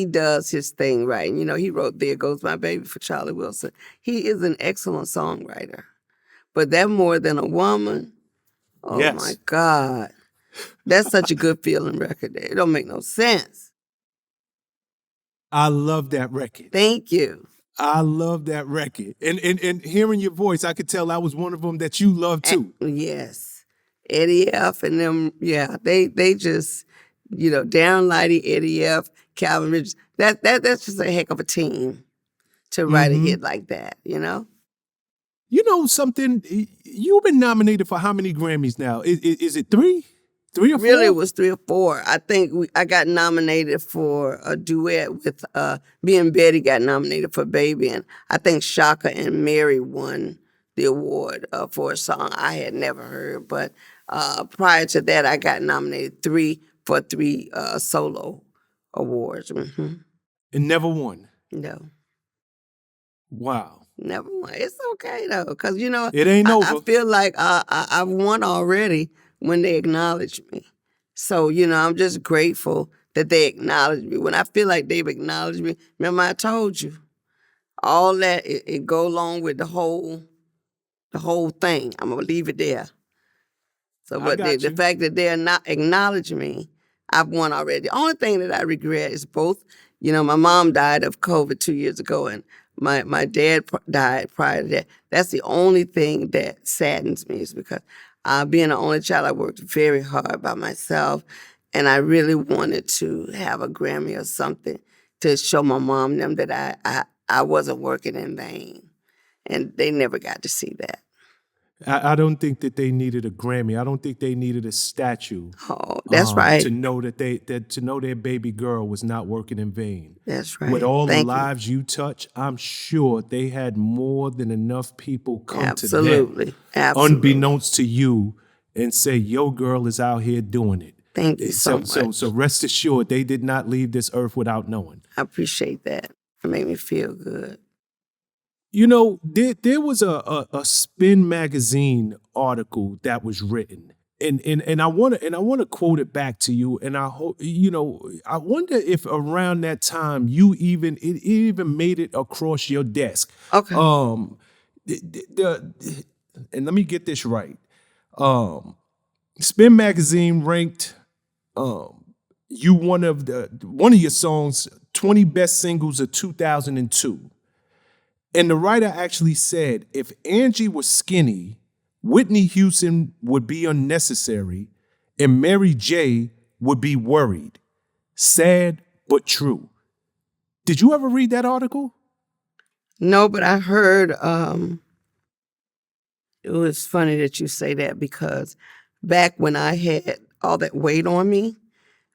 does his thing right. You know, he wrote There Goes My Baby for Charlie Wilson. He is an excellent songwriter. But that More Than a Woman, my God. That's such a good feeling record there. It don't make no sense. I love that record. Thank you. I love that record. And hearing your voice, I could tell I was one of them that you love too. Yes. Eddie F. and them, they just, Darren Lighty, Eddie F., Calvin Richards. That's just a heck of a team to write a hit like that, You know something? You've been nominated for how many Grammys now? Is it 3? 3 or 4? Really, it was 3 or 4. I think I got nominated for a duet with me and Betty got nominated for Baby, and I think Shaka and Mary won the award for a song I had never heard. But prior to that, I got nominated 3 solo awards. And never won? No. Wow. Never won. It's okay, though, because, it ain't over. I feel like I've won already when they acknowledge me. So, I'm just grateful that they acknowledge me. When I feel like they've acknowledged me, remember I told you, all that, it go along with the whole thing. I'm going to leave it there. So, but the fact that they're not acknowledging me, I've won already. The only thing that I regret is both, my mom died of COVID 2 years ago, and my dad died prior to that. That's the only thing that saddens me is because being the only child, I worked very hard by myself, and I really wanted to have a Grammy or something to show my mom and them that I wasn't working in vain, and they never got to see that. I don't think that they needed a Grammy. I don't think they needed a statue. Oh, that's right. To know that to know their baby girl was not working in vain. That's right. With all the lives you touch, I'm sure they had more than enough people come to them, Absolutely. unbeknownst to you, and say your girl is out here doing it. Thank you so much. So rest assured, they did not leave this earth without knowing. I appreciate that. It made me feel good. There was a Spin magazine article that was written, and I want to quote it back to you, and I hope I wonder if around that time it even made it across your desk. Okay. And let me get this right. Spin Magazine ranked you one of your songs 20 best singles of 2002. And the writer actually said, if Angie was skinny, Whitney Houston would be unnecessary and Mary J would be worried. Sad, but true. Did you ever read that article? No, but I heard, it was funny that you say that because back when I had all that weight on me,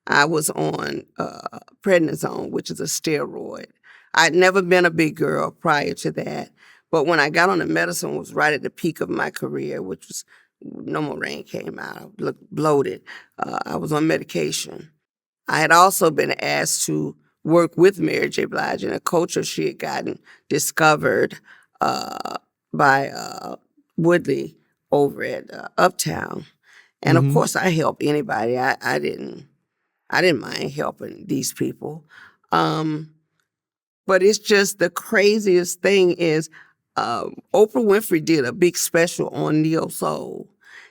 I was on prednisone, which is a steroid. I'd never been a big girl prior to that. But when I got on the medicine, it was right at the peak of my career, which was No More Rain came out. I looked bloated. I was on medication. I had also been asked to work with Mary J. Blige in a culture she had gotten discovered by Woodley over at Uptown. And of course, I help anybody. I didn't mind helping these people. But it's just the craziest thing is Oprah Winfrey did a big special on Neo Soul,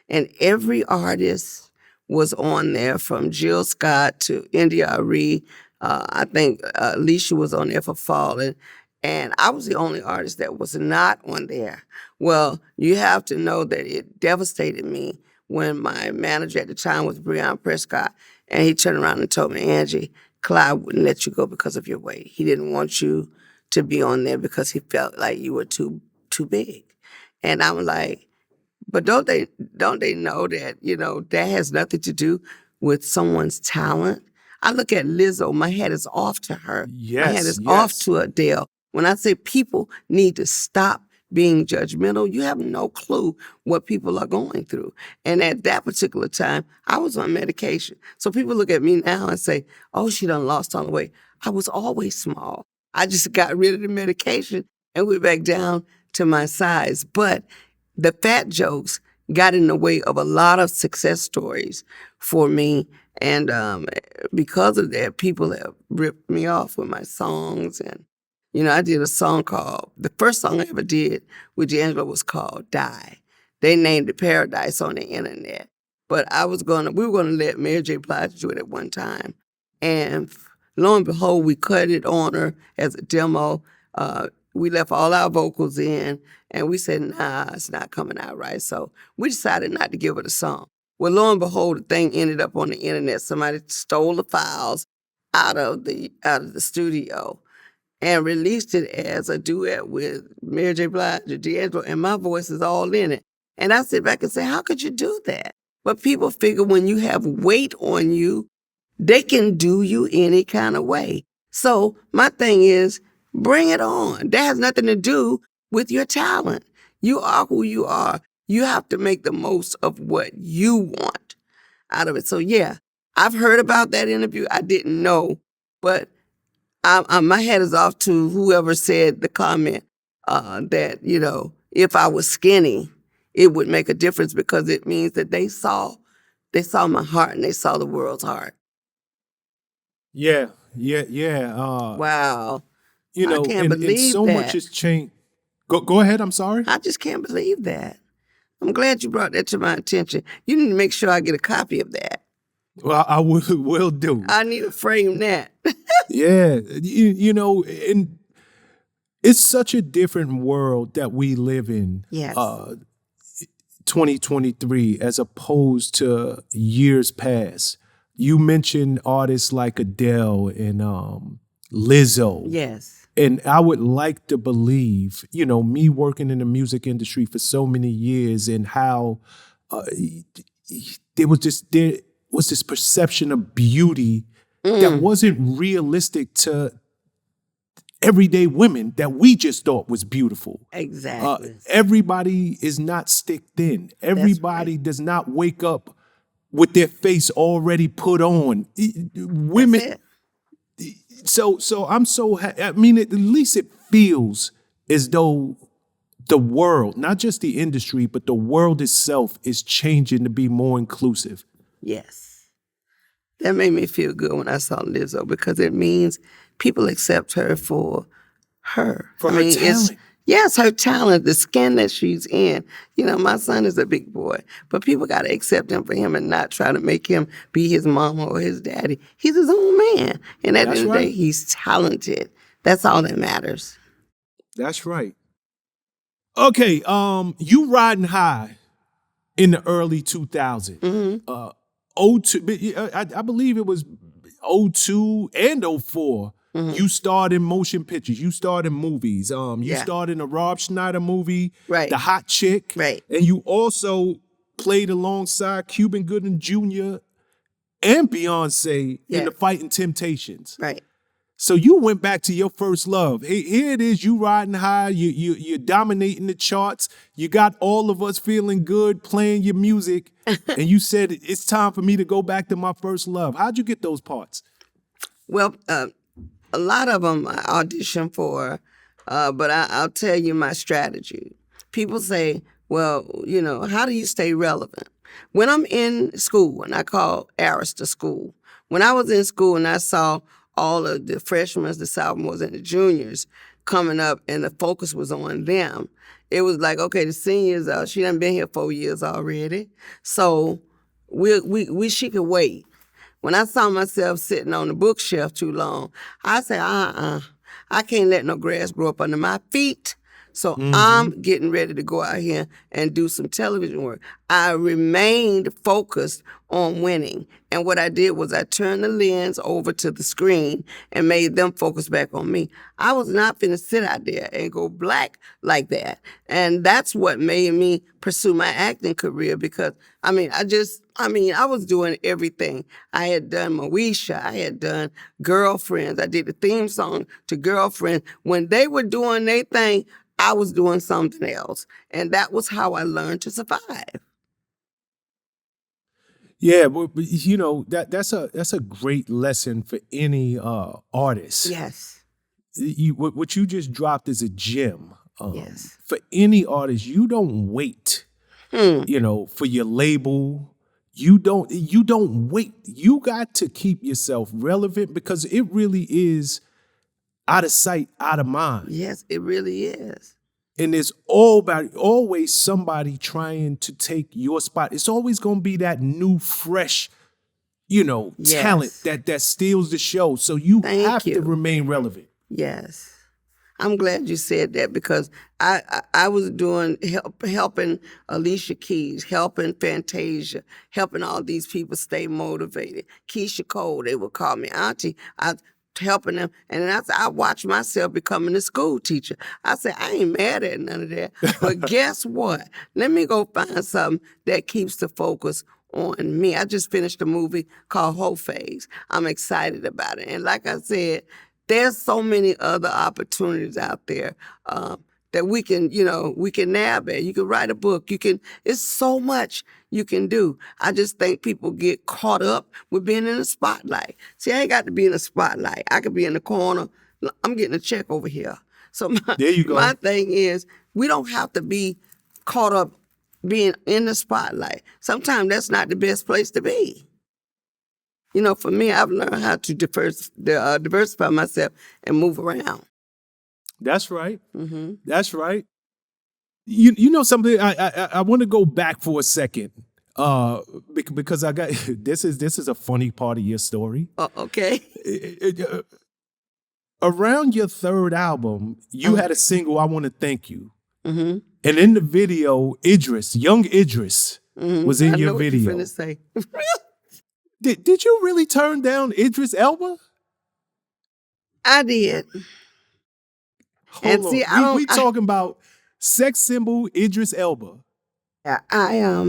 and every artist was on there from Jill Scott to India Arie. I think Alicia was on there for Falling, and I was the only artist that was not on there. Well, you have to know that it devastated me when my manager at the time was Breon Prescott, and he turned around and told me, Angie, Clive wouldn't let you go because of your weight. He didn't want you to be on there because he felt like you were too big. And I'm like, but don't they know that, that has nothing to do with someone's talent? I look at Lizzo, my head is off to her. Yes, my head is off to Adele. When I say people need to stop being judgmental, you have no clue what people are going through. And at that particular time, I was on medication. So people look at me now and say, oh, she done lost all the weight. I was always small. I just got rid of the medication and went back down to my size. But the fat jokes got in the way of a lot of success stories for me. And because of that, people have ripped me off with my songs. And I did a song the first song I ever did with D'Angelo was called Die. They named it Paradise on the internet. But we were gonna let Mary J. Blige do it at one time. And lo and behold, we cut it on her as a demo. We left all our vocals in and we said, nah, it's not coming out right. So we decided not to give her the song. Well, lo and behold, the thing ended up on the internet. Somebody stole the files out of the studio and released it as a duet with Mary J. Blige and D'Angelo, and my voice is all in it. And I sit back and say, how could you do that? But people figure when you have weight on you, they can do you any kind of way. So my thing is, bring it on. That has nothing to do with your talent. You are who you are. You have to make the most of what you want out of it. So yeah, I've heard about that interview. I didn't know, but my head is off to whoever said the comment that, if I was skinny, it would make a difference because it means that they saw my heart and they saw the world's heart. Yeah. Wow. I can't believe and so that. much has changed. Go ahead, I'm sorry. I just can't believe that. I'm glad you brought that to my attention. You need to make sure I get a copy of that. Well, I will do. I need to frame that. Yeah, and it's such a different world that we live in. Yes. 2023 as opposed to years past. You mentioned artists like Adele and Lizzo. Yes. And I would like to believe, me working in the music industry for so many years and how there was this perception of beauty that wasn't realistic to everyday women that we just thought was beautiful. Exactly. Everybody is not stick thin. Everybody does not wake up with their face already put on. Women. So I'm so at least it feels as though the world, not just the industry, but the world itself is changing to be more inclusive. Yes. That made me feel good when I saw Lizzo because it means people accept her for her. For her talent. Yes, her talent, the skin that she's in. You know, my son is a big boy, but people got to accept him for him and not try to make him be his mama or his daddy. He's his own man. And at the end of the day, he's talented. That's all that matters. That's right. Okay, you riding high in the early 2000s. Mm-hmm. 02, I believe it was 02 and 04. Mm-hmm. You starred in motion pictures. You starred in movies. You starred in a Rob Schneider movie, right. The Hot Chick. Right. And you also played alongside Cuban Gooding Jr. and Beyonce in The Fighting Temptations. Right. So you went back to your first love. Here it is, you riding high, you're dominating the charts. You got all of us feeling good playing your music. And you said, it's time for me to go back to my first love. How'd you get those parts? Well, a lot of them I auditioned for, but I'll tell you my strategy. People say, well, you know, how do you stay relevant? When I'm in school, and I call Arista school, when I was in school and I saw all of the freshmen, the sophomores, and the juniors coming up, and the focus was on them. It was like, okay, the seniors, she done been here 4 years already, so she could wait. When I saw myself sitting on the bookshelf too long, I said, I can't let no grass grow up under my feet. So I'm getting ready to go out here and do some television work. I remained focused on winning. And what I did was I turned the lens over to the screen and made them focus back on me. I was not finna sit out there and go black like that. And that's what made me pursue my acting career because, I was doing everything. I had done Moesha. I had done Girlfriends. I did the theme song to Girlfriends. When they were doing their thing, I was doing something else. And that was how I learned to survive. Yeah, but you know, that's a great lesson for any artist. Yes. What you just dropped is a gem. Yes. For any artist, you don't wait, you know, for your label. You don't wait. You got to keep yourself relevant because it really is out of sight, out of mind. Yes, it really is. And there's always somebody trying to take your spot. It's always going to be that new, fresh, you know, talent that steals the show. So you have to remain relevant. Yes. I'm glad you said that because I was doing helping Alicia Keys, helping Fantasia, helping all these people stay motivated. Keisha Cole, they would call me auntie. Helping them. And then I watched myself becoming a school teacher. I said, I ain't mad at none of that. But guess what? Let me go find something that keeps the focus on me. I just finished a movie called Whole Phase. I'm excited about it. And like I said, there's so many other opportunities out there that we can nab at. You can write a book. It's so much you can do. I just think people get caught up with being in the spotlight. See, I ain't got to be in the spotlight. I could be in the corner. I'm getting a check over here. So there you go. My thing is, we don't have to be caught up being in the spotlight. Sometimes that's not the best place to be. You know, for me, I've learned how to diversify myself and move around. That's right. Mm-hmm. That's right. You know something? I want to go back for a second because I got this is a funny part of your story. Okay. Around your third album, you had a single, "I Want to Thank You," and in the video, young Idris, was in your video. I know what you're finna say. Did you really turn down Idris Elba? I did. Hold on. We talking about sex symbol Idris Elba. Yeah,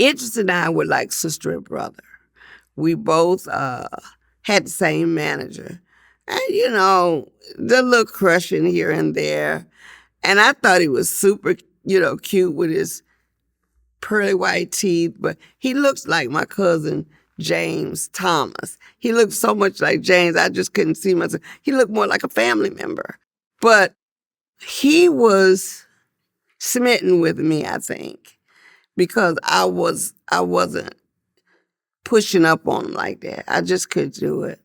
Idris and I were like sister and brother. We both had the same manager. And, you know, the little crushing here and there. And I thought he was super, cute with his pearly white teeth, but he looks like my cousin James Thomas. He looked so much like James, I just couldn't see myself. He looked more like a family member. But He was smitten with me, I think, because I wasn't pushing up on him like that. I just couldn't do it.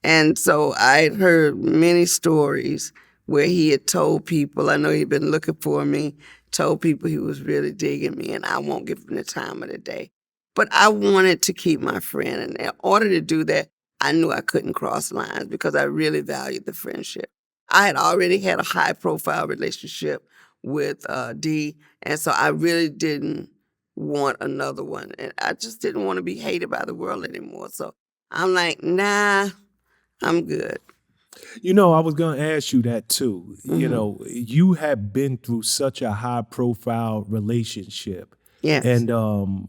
And so I had heard many stories where he had told people, I know he'd been looking for me, told people he was really digging me, and I won't give him the time of the day. But I wanted to keep my friend, and in order to do that, I knew I couldn't cross lines because I really valued the friendship. I had already had a high-profile relationship with D, and so I really didn't want another one. And I just didn't want to be hated by the world anymore. So I'm like, nah, I'm good. You know, I was going to ask you that too. Mm-hmm. You know, you have been through such a high profile relationship. Yes. And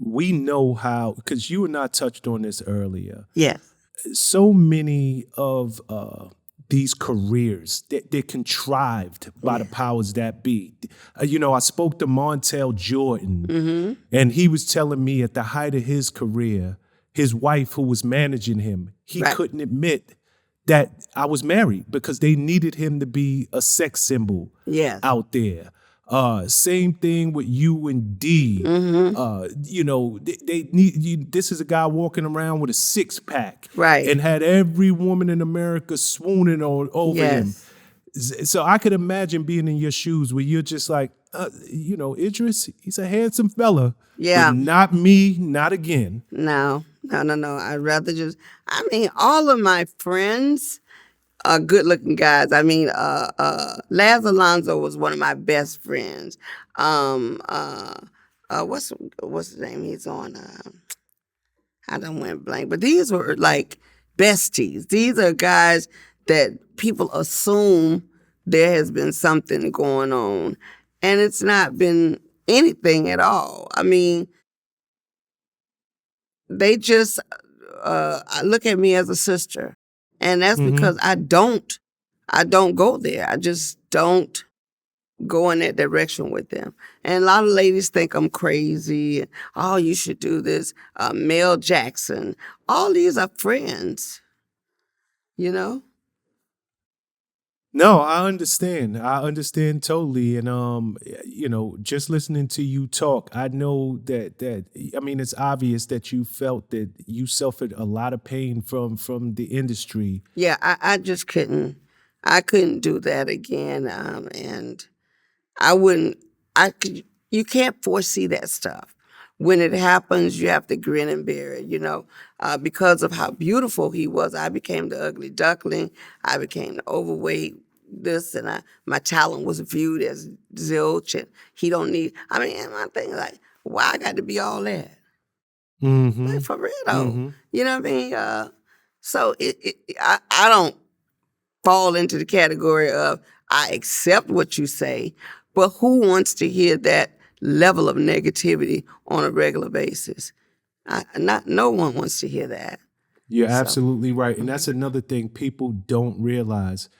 we know how, because you and I touched on this earlier. Yes. So many of these careers, they're contrived by the powers that be. You know, I spoke to Montel Jordan, and he was telling me at the height of his career, his wife who was managing him, he couldn't admit that I was married because they needed him to be a sex symbol out there. Same thing with you and D. You know, they need you. This is a guy walking around with a 6-pack, and had every woman in America swooning over him. So I could imagine being in your shoes where you're just like, you know, Idris, he's a handsome fella, but not me, not again. No. I'd rather I mean, all of my friends are good-looking guys. I mean, Laz Alonso was one of my best friends. What's his name? He's on. I don't went blank, but these were like besties. These are guys that people assume there has been something going on, and it's not been anything at all. I mean, they just look at me as a sister. And that's because I don't go there. I just don't go in that direction with them. And a lot of ladies think I'm crazy. Oh, you should do this. Mel Jackson. All these are friends, you know? No, I understand. I understand totally. And you know, just listening to you talk, I know that I mean, it's obvious that you felt that you suffered a lot of pain from the industry. Yeah, I just couldn't. I couldn't do that again. And I wouldn't. You can't foresee that stuff. When it happens, you have to grin and bear it, you know. Because of how beautiful he was, I became the ugly duckling. I became the overweight this, and my talent was viewed as zilch, and he don't need. I mean, and my thing like, why I got to be all that? Like, for real though, you know what I mean? So I don't fall into the category of I accept what you say, but who wants to hear that level of negativity on a regular basis? No one wants to hear that. You're absolutely right. And that's another thing people don't realize.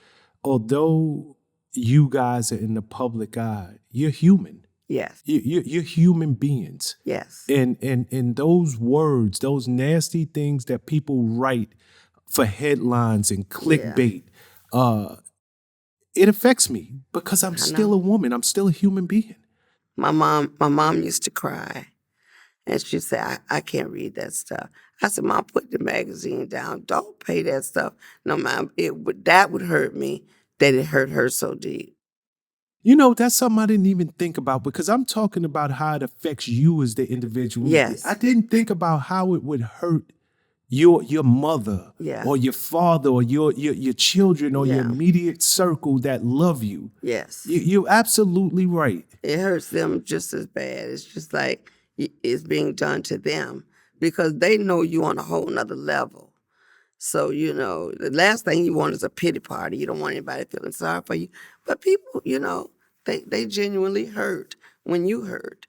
Although you guys are in the public eye, you're human. Yes. You're human beings. Yes. And those words, those nasty things that people write for headlines and clickbait, it affects me because I'm still a woman. I'm still a human being. My mom used to cry, and she'd say, I can't read that stuff. I said, Mom, put the magazine down. Don't pay that stuff. No, Mom, that would hurt me, that it hurt her so deep. You know, that's something I didn't even think about because I'm talking about how it affects you as the individual. Yes. I didn't think about how it would hurt your mother or your father or your children or your immediate circle that love you. Yes. You're absolutely right. It hurts them just as bad. It's just like it's being done to them because they know you on a whole nother level. So, you know, the last thing you want is a pity party. You don't want anybody feeling sorry for you. But people, you know, they genuinely hurt when you hurt.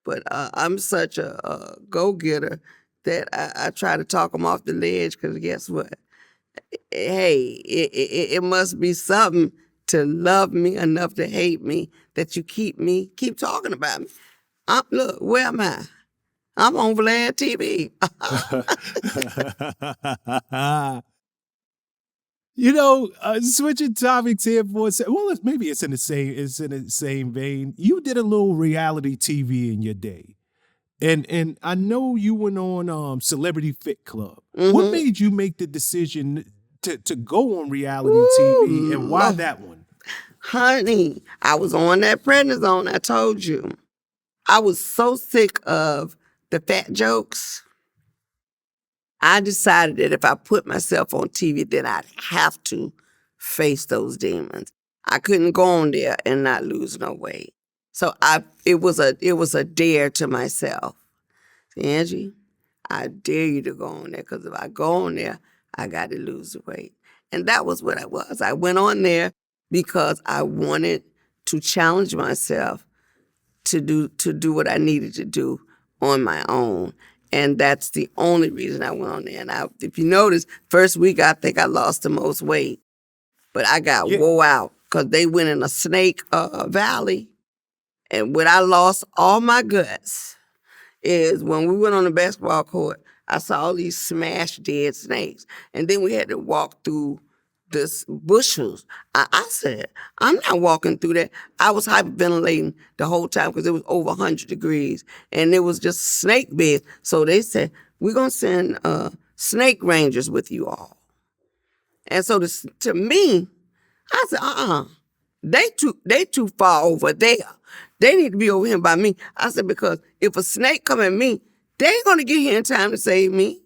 But I'm such a go-getter that I try to talk them off the ledge because guess what? Hey, it must be something to love me enough to hate me that you keep talking about me. Look, where am I? I'm on VladTV. Switching topics here for a second. Well, maybe it's in the same vein. You did a little reality TV in your day. And I know you went on Celebrity Fit Club. What made you make the decision to go on reality TV, and why that one? Honey, I was on that prednisone, I told you. I was so sick of the fat jokes. I decided that if I put myself on TV, then I'd have to face those demons. I couldn't go on there and not lose no weight. So it was a dare to myself. Angie, I dare you to go on there, because if I go on there, I got to lose the weight. And that was what I was. I went on there because I wanted to challenge myself to do what I needed to do on my own. And that's the only reason I went on there. And if you notice, first week I think I lost the most weight. But I got wore out because they went in a snake valley. And when I lost all my guts is when we went on the basketball court, I saw all these smashed dead snakes. And then we had to walk through this bushes. I said, I'm not walking through that. I was hyperventilating the whole time because it was over 100 degrees. And it was just snake beds. So they said, we're going to send snake rangers with you all. And so to me, I said, they too far over there. They need to be over here by me. I said, because if a snake come at me, they ain't going to get here in time to save me.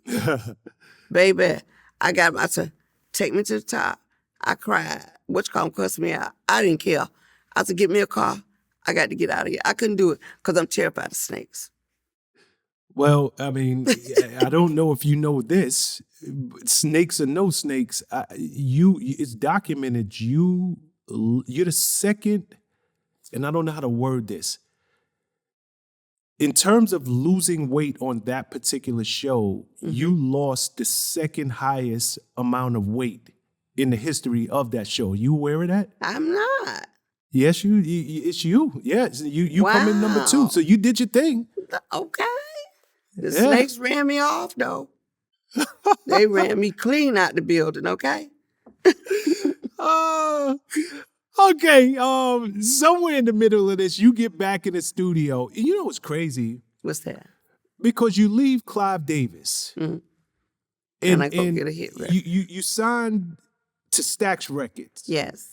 Baby, I said, take me to the top. I cried. Which cussed me out. I didn't care. I said, get me a car. I got to get out of here. I couldn't do it because I'm terrified of snakes. Well, I mean, I don't know if you know this. Snakes or no snakes, it's documented. You're the second, and I don't know how to word this. In terms of losing weight on that particular show, you lost the second highest amount of weight in the history of that show. You aware of that? I'm not. Yes, it's you. Yes, you come in number 2. So you did your thing. Okay. The snakes ran me off, though. They ran me clean out the building, okay? Okay, somewhere in the middle of this, you get back in the studio. And you know what's crazy? What's that? Because you leave Clive Davis. And I go get a hit record. You signed to Stax Records. Yes.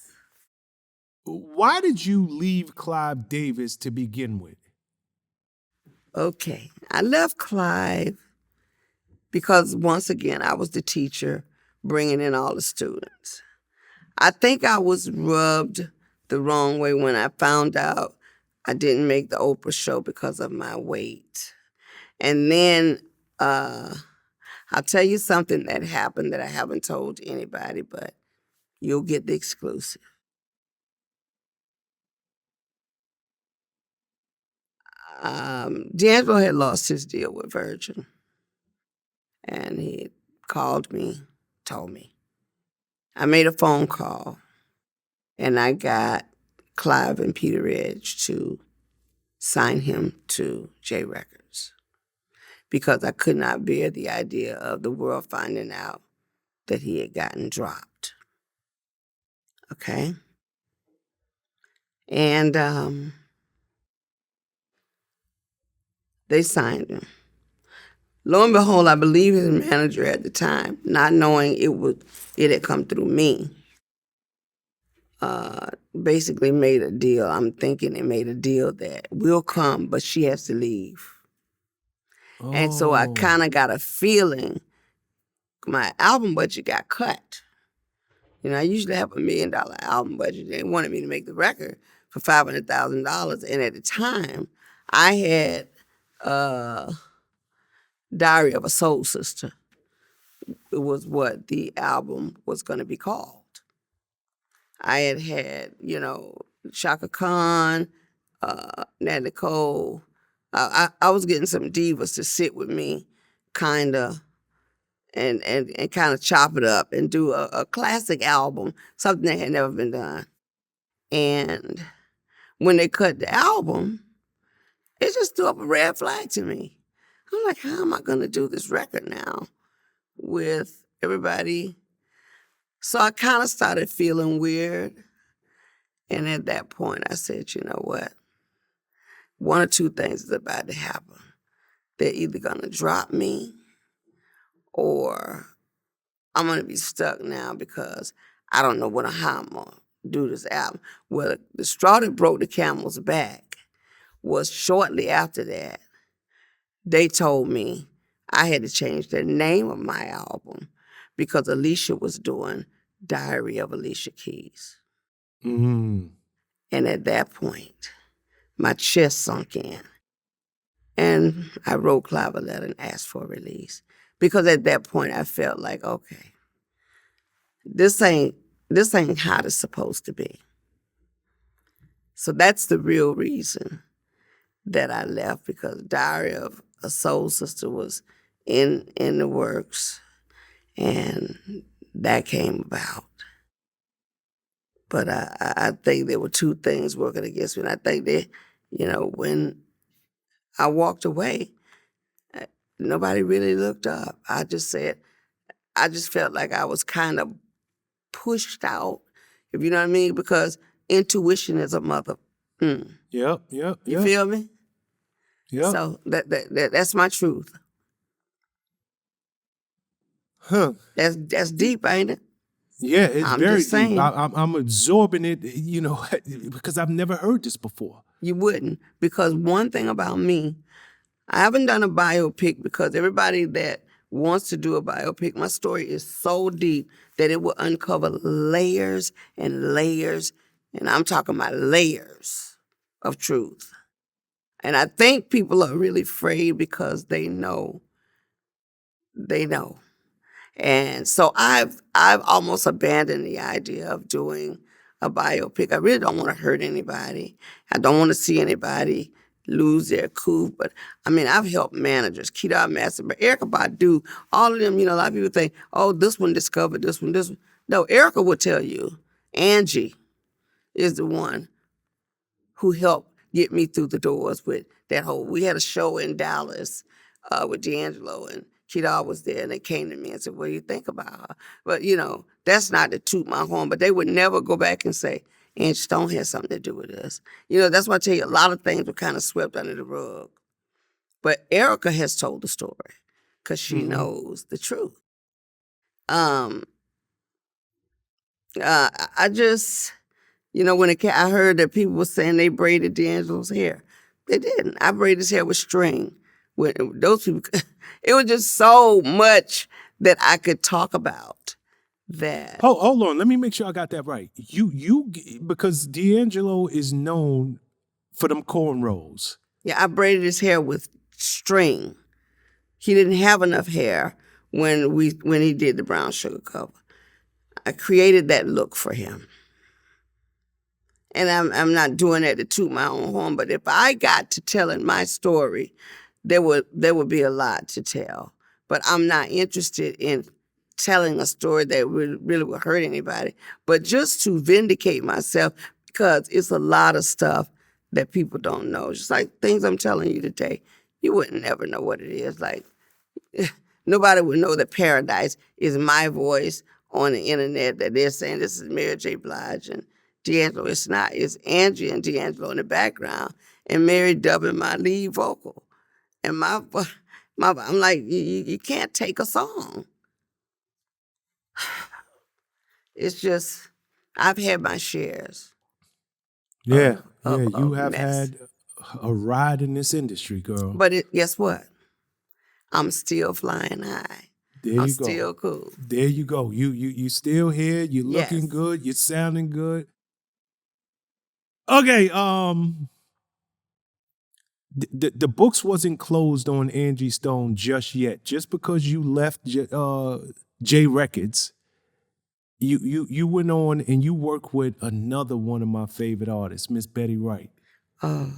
Why did you leave Clive Davis to begin with? Okay. I left Clive because, once again, I was the teacher bringing in all the students. I think I was rubbed the wrong way when I found out I didn't make the Oprah show because of my weight. And then I'll tell you something that happened that I haven't told anybody, but you'll get the exclusive. D'Angelo had lost his deal with Virgin. And he called me, told me. I made a phone call, and I got Clive and Peter Ridge to sign him to J Records because I could not bear the idea of the world finding out that he had gotten dropped. Okay? And they signed him. Lo and behold, I believe his manager at the time, not knowing it had come through me, basically made a deal. I'm thinking they made a deal that we'll come, but she has to leave. Oh. And so I kind of got a feeling my album budget got cut. You know, I usually have $1 million album budget. They wanted me to make the record for $500,000. And at the time, I had Diary of a Soul Sister. It was what the album was going to be called. I had, Shaka Khan, Nat Nicole. I was getting some divas to sit with me, kind of, and kind of chop it up and do a classic album, something that had never been done. And when they cut the album, it just threw up a red flag to me. I'm like, how am I going to do this record now with everybody So I kind of started feeling weird. And at that point, I said, you know what? One or two things is about to happen. They're either going to drop me or I'm going to be stuck now because I don't know how I'm going to do this album. Well, the straw that broke the camel's back was shortly after that, they told me I had to change the name of my album because Alicia was doing Diary of Alicia Keys. Mm. And at that point, my chest sunk in. And I wrote Clive a letter and asked for a release. Because at that point, I felt like, okay, this ain't how it's supposed to be. So that's the real reason that I left, because Diary of a Soul Sister was in the works, and that came about. But I think there were two things working against me. And I think that, when I walked away, nobody really looked up. I just felt like I was kind of pushed out, if you know what I mean, because intuition is a mother. Yep. You feel me? Yep. So that's my truth. Huh. That's deep, ain't it? Yeah, it's I'm very just saying. deep. I'm absorbing it, because I've never heard this before. You wouldn't, because one thing about me, I haven't done a biopic because everybody that wants to do a biopic, my story is so deep that it will uncover layers and layers, and I'm talking about layers of truth. And I think people are really afraid because they know. And so I've almost abandoned the idea of doing a biopic. I really don't want to hurt anybody. I don't want to see anybody lose their cool. But I mean, I've helped managers, Kedar Master, but Erykah Badu, all of them, a lot of people think, oh, this one discovered this one. No, Erykah will tell you, Angie is the one who helped get me through the doors with that we had a show in Dallas with D'Angelo, and Kedar was there, and they came to me and said, what do you think about her? But, that's not to toot my horn, but they would never go back and say, Angie Stone had something to do with this. That's why I tell you, a lot of things were kind of swept under the rug. But Erykah has told the story because she knows the truth. I just, when I heard that people were saying they braided D'Angelo's hair. They didn't. I braided his hair with string. With those people, it was just so much that I could talk about. That. Hold on. Let me make sure I got that right. You because D'Angelo is known for them cornrows. Yeah, I braided his hair with string. He didn't have enough hair when he did the Brown Sugar cover. I created that look for him. And I'm not doing that to toot my own horn, but if I got to telling my story, there would be a lot to tell. But I'm not interested in telling a story that really would hurt anybody, but just to vindicate myself, because it's a lot of stuff that people don't know. Just like things I'm telling you today, you wouldn't never know what it is. Like, nobody would know that Paradise is my voice on the internet, that they're saying this is Mary J. Blige and D'Angelo. It's not. It's Angie and D'Angelo in the background, and Mary dubbing my lead vocal. And I'm like, you can't take a song. It's just, I've had my shares. Yeah, you have had a ride in this industry, girl. But guess what? I'm still flying high. I'm still cool. There you go. You still here. You're looking good. You're sounding good. Okay. The books wasn't closed on Angie Stone just yet. Just because you left J Records, you went on and you worked with another one of my favorite artists, Miss Betty Wright. Oh.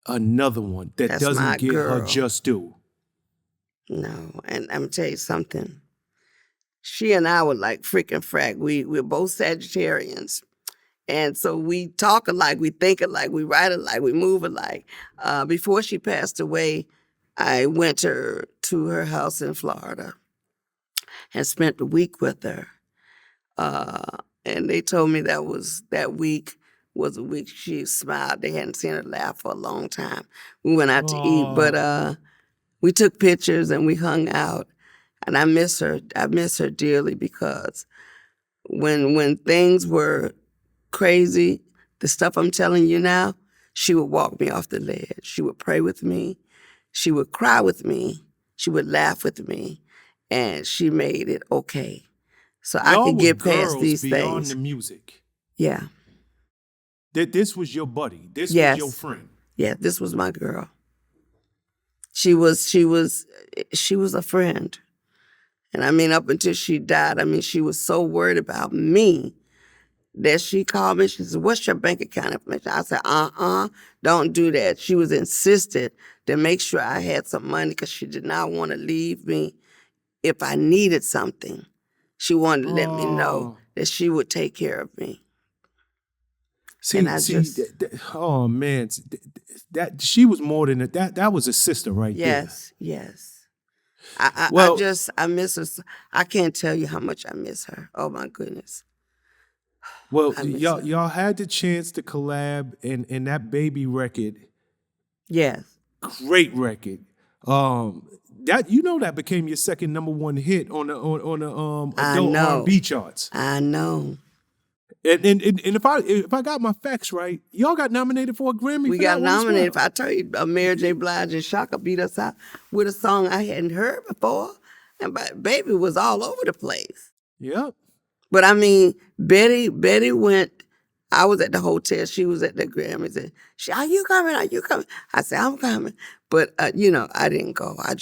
Another one that doesn't get her just due. No, and I'm gonna tell you something. She and I were like freaking frack. We're both Sagittarians. And so we talk alike, we think alike, we write alike, we move alike. Before she passed away, I went to her house in Florida and spent the week with her. And they told me that week was a week she smiled. They hadn't seen her laugh for a long time. We went out to eat, but we took pictures and we hung out. And I miss her. I miss her dearly because when things were crazy, the stuff I'm telling you now, she would walk me off the ledge. She would pray with me. She would cry with me. She would laugh with me. And she made it okay. So I could get past these things. Beyond the music. Yeah. This was your buddy. This was your friend. Yeah, this was my girl. She was a friend. And I mean, up until she died, I mean, she was so worried about me that she called me. She said, "What's your bank account information?" I said, don't do that. She was insistent to make sure I had some money because she did not want to leave me if I needed something. She wanted to let me know that she would take care of me. Oh man, that she was more than that. That was a sister right there. Yes. I miss her. I can't tell you how much I miss her. Oh my goodness. Well, y'all had the chance to collab in that baby record. Yes. Great record. That became your second #1 hit on the adult R&B charts. I know. And if I got my facts right, y'all got nominated for a Grammy. We got nominated. Well. I tell you, Mary J. Blige and Shaka beat us out with a song I hadn't heard before, and baby was all over the place. Yep. But I mean, Betty went. I was at the hotel. She was at the Grammys. And "Are you coming? Are you coming?" I said, "I'm coming." But I didn't go. I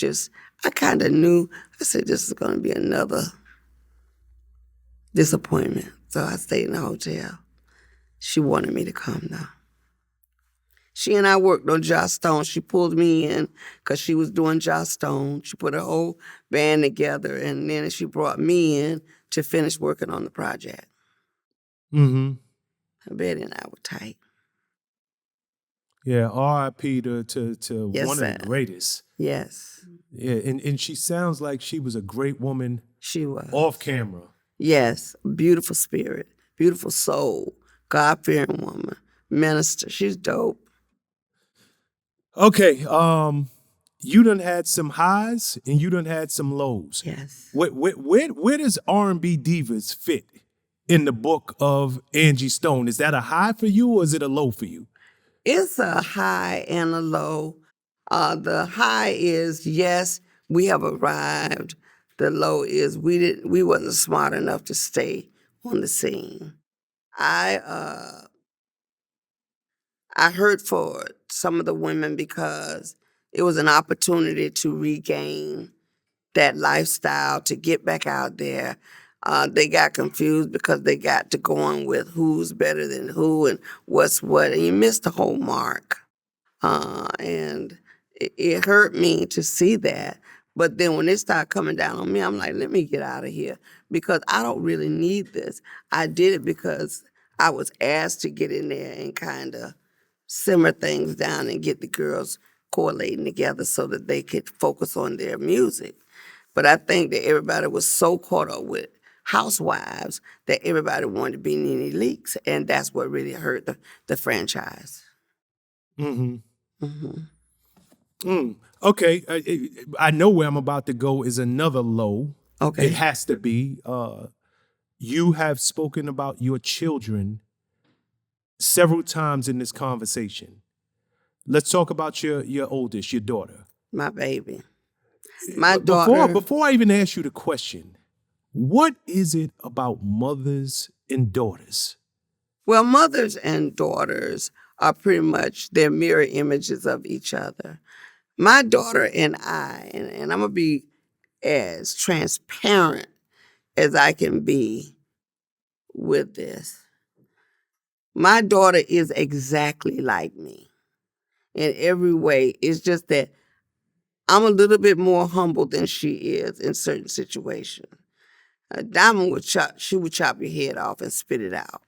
kind of knew. I said, this is going to be another disappointment. So I stayed in the hotel. She wanted me to come though. She and I worked on Joss Stone. She pulled me in because she was doing Joss Stone. She put her whole band together, and then she brought me in to finish working on the project. Mm-hmm. Betty and I were tight. Yeah, R.I.P. to Yes, one sir. of the greatest. Yes. Yeah, and she sounds like she was a great woman. She was. Off camera. Yes, beautiful spirit, beautiful soul, God-fearing woman, minister. She's dope. Okay, you done had some highs and you done had some lows. Yes. Where does R&B Divas fit in the book of Angie Stone? Is that a high for you or is it a low for you? It's a high and a low. The high is, yes, we have arrived. The low is we wasn't smart enough to stay on the scene. I hurt for some of the women because it was an opportunity to regain that lifestyle, to get back out there. They got confused because they got to going with who's better than who and what's what, and you missed the whole mark. And it hurt me to see that. But then when they start coming down on me, I'm like, let me get out of here because I don't really need this. I did it because I was asked to get in there and kind of simmer things down and get the girls correlating together so that they could focus on their music. But I think that everybody was so caught up with housewives that everybody wanted to be Nene Leakes, and that's what really hurt the franchise. Mm-hmm. Okay, I know where I'm about to go is another low. Okay. It has to be. You have spoken about your children several times in this conversation. Let's talk about your oldest, your daughter. My baby. My daughter. Before I even ask you the question, what is it about mothers and daughters? Well, mothers and daughters are pretty much, they're mirror images of each other. My daughter and I, and I'm going to be as transparent as I can be with this. My daughter is exactly like me in every way. It's just that I'm a little bit more humble than she is in certain situations. Diamond would chop your head off and spit it out.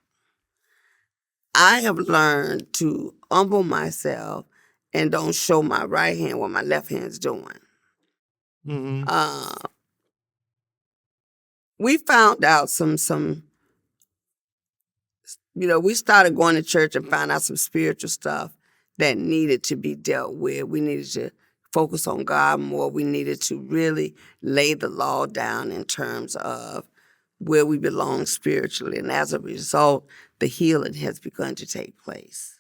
I have learned to humble myself and don't show my right hand what my left hand's doing. Mm-hmm. We found out some we started going to church and found out some spiritual stuff that needed to be dealt with. We needed to focus on God more. We needed to really lay the law down in terms of where we belong spiritually. And as a result, the healing has begun to take place.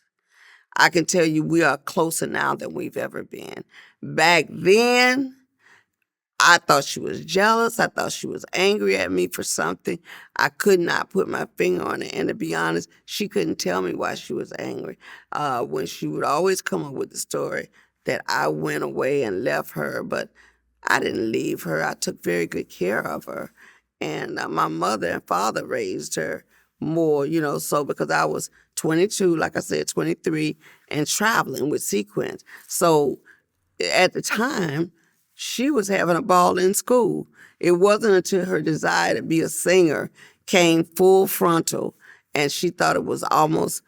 I can tell you we are closer now than we've ever been. Back then, I thought she was jealous. I thought she was angry at me for something. I could not put my finger on it. And to be honest, she couldn't tell me why she was angry. When she would always come up with the story that I went away and left her, but I didn't leave her. I took very good care of her. And my mother and father raised her more, so because I was 22, like I said, 23, and traveling with Sequence. So at the time, she was having a ball in school. It wasn't until her desire to be a singer came full frontal, and she thought it was almost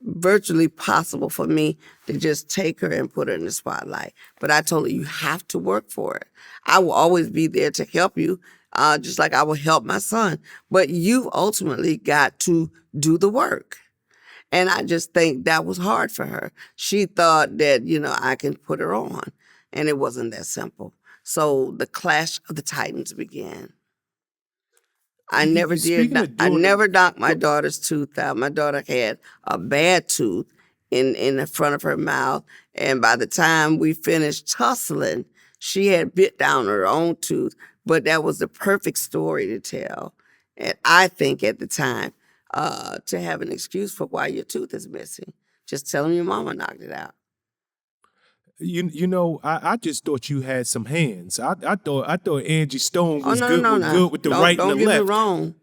virtually possible for me to just take her and put her in the spotlight. But I told her, you have to work for it. I will always be there to help you, just like I will help my son. But you've ultimately got to do the work. And I just think that was hard for her. She thought that, I can put her on. And it wasn't that simple. So the clash of the titans began. I never knocked my daughter's tooth out. My daughter had a bad tooth in the front of her mouth. And by the time we finished tussling, she had bit down her own tooth. But that was the perfect story to tell. And I think at the time, to have an excuse for why your tooth is missing. Just tell them your mama knocked it out. I just thought you had some hands. I thought Angie Stone was good with the right and the left. Don't get me wrong.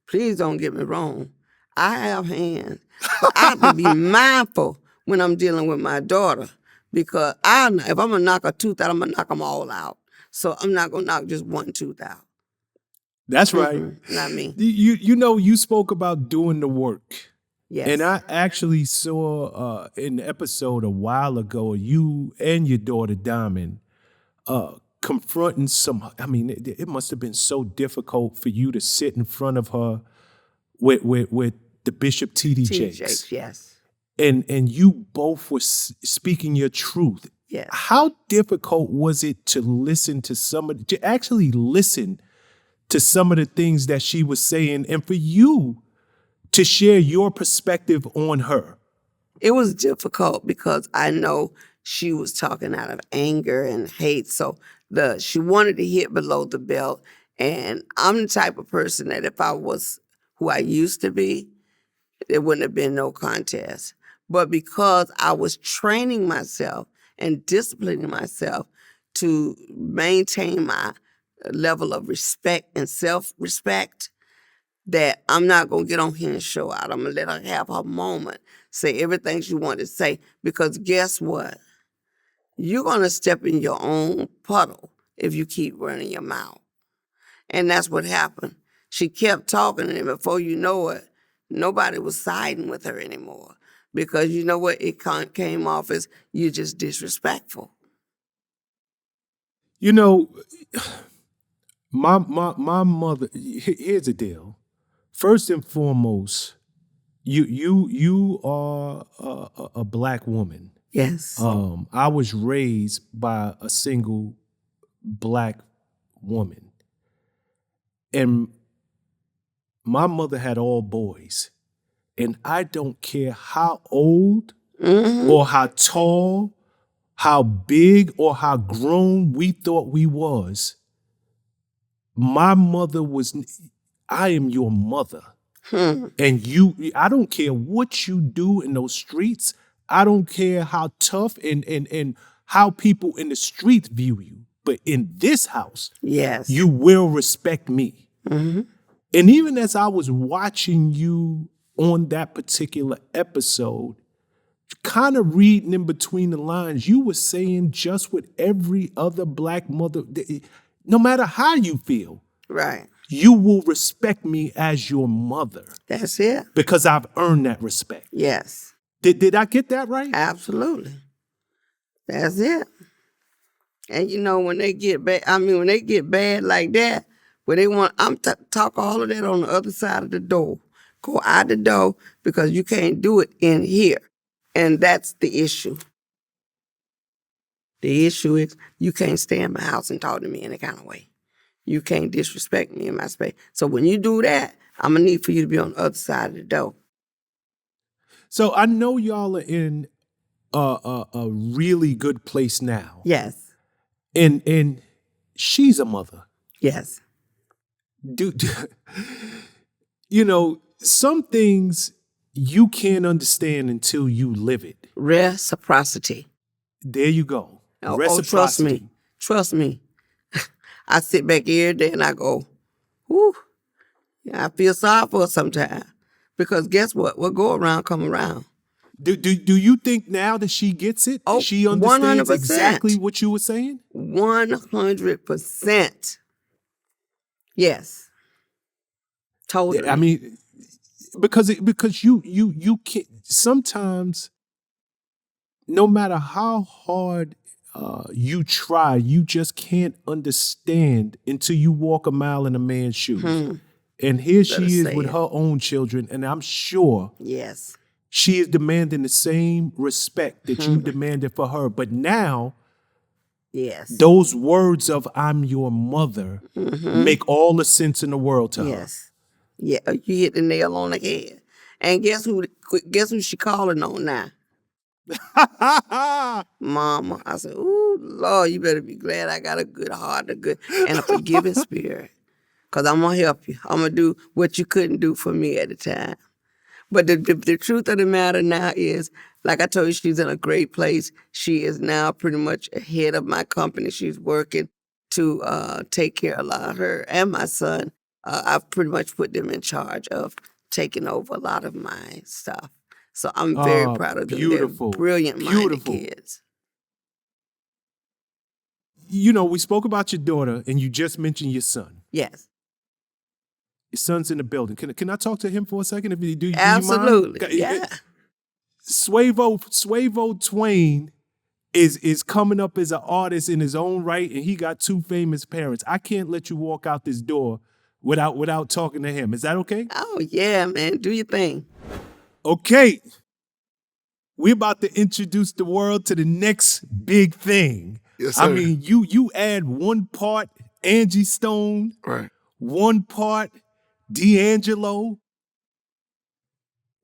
Please don't get me wrong. I have hands. But I have to be mindful when I'm dealing with my daughter, because if I'm going to knock a tooth out, I'm going to knock them all out. So I'm not going to knock just one tooth out. That's right. Not me. You spoke about doing the work. Yes. And I actually saw in the episode a while ago, you and your daughter Diamond confronting it must have been so difficult for you to sit in front of her with the Bishop T.D. Jakes. Yes. And you both were speaking your truth. Yes. How difficult was it to actually listen to some of the things that she was saying, and for you to share your perspective on her? It was difficult because I know she was talking out of anger and hate. So she wanted to hit below the belt. And I'm the type of person that if I was who I used to be, there wouldn't have been no contest. But because I was training myself and disciplining myself to maintain my level of respect and self-respect, that I'm not going to get on here and show out. I'm going to let her have her moment, say everything she wanted to say, because guess what? You're going to step in your own puddle if you keep running your mouth. And that's what happened. She kept talking, and before you know it, nobody was siding with her anymore, because you know what? It came off as you're just disrespectful. My mother, here's the deal. First and foremost, you are a Black woman. Yes. I was raised by a single Black woman. And my mother had all boys. And I don't care how old or how tall, how big or how grown we thought we was. My mother I am your mother. And I don't care what you do in those streets. I don't care how tough and how people in the streets view you. But in this house, yes, you will respect me. Mm-hmm. And even as I was watching you on that particular episode, kind of reading in between the lines, you were saying just what every other Black mother, no matter how you feel, right, you will respect me as your mother. That's it. Because I've earned that respect. Yes. Did I get that right? Absolutely. That's it. And when they get bad, when they get bad like that, where they want, talk all of that on the other side of the door. Go out the door because you can't do it in here. And that's the issue. The issue is you can't stay in my house and talk to me any kind of way. You can't disrespect me in my space. So when you do that, I'm going to need for you to be on the other side of the door. So I know y'all are in a really good place now. Yes. And she's a mother. Yes. You know, some things you can't understand until you live it. Reciprocity. There you go. Reciprocity. Trust me. I sit back every day and I go, whew, yeah, I feel sorry for her sometimes. Because guess what? What go around, come around. Do you think now that she gets it? Oh, she understands 100%. exactly what you were saying? 100%. Yes. Totally. I mean, because you can't, sometimes, no matter how hard you try, you just can't understand until you walk a mile in a man's shoes. And here she is with her own children, and I'm sure yes, she is demanding the same respect that you demanded for her. But now, yes, those words of "I'm your mother" make all the sense in the world to her. Yes, yeah, you hit the nail on the head. And guess who she calling on now? Mama. I said, ooh, Lord, you better be glad I got a good heart, and a forgiving spirit. Because I'm going to help you. I'm going to do what you couldn't do for me at the time. But the truth of the matter now is, like I told you, she's in a great place. She is now pretty much head of my company. She's working to take care of a lot of her and my son. I've pretty much put them in charge of taking over a lot of my stuff. So I'm very proud of them. Beautiful. They're brilliant-minded kids. You know, we spoke about your daughter, and you just mentioned your son. Yes. Your son's in the building. Can I talk to him for a second? Do you Absolutely. mind? Yeah. Suaveo Twain is coming up as an artist in his own right, and he got two famous parents. I can't let you walk out this door without talking to him. Is that okay? Oh yeah, man. Do your thing. Okay. We're about to introduce the world to the next big thing. Yes, sir. I mean, you add one part Angie Stone, right, one part D'Angelo,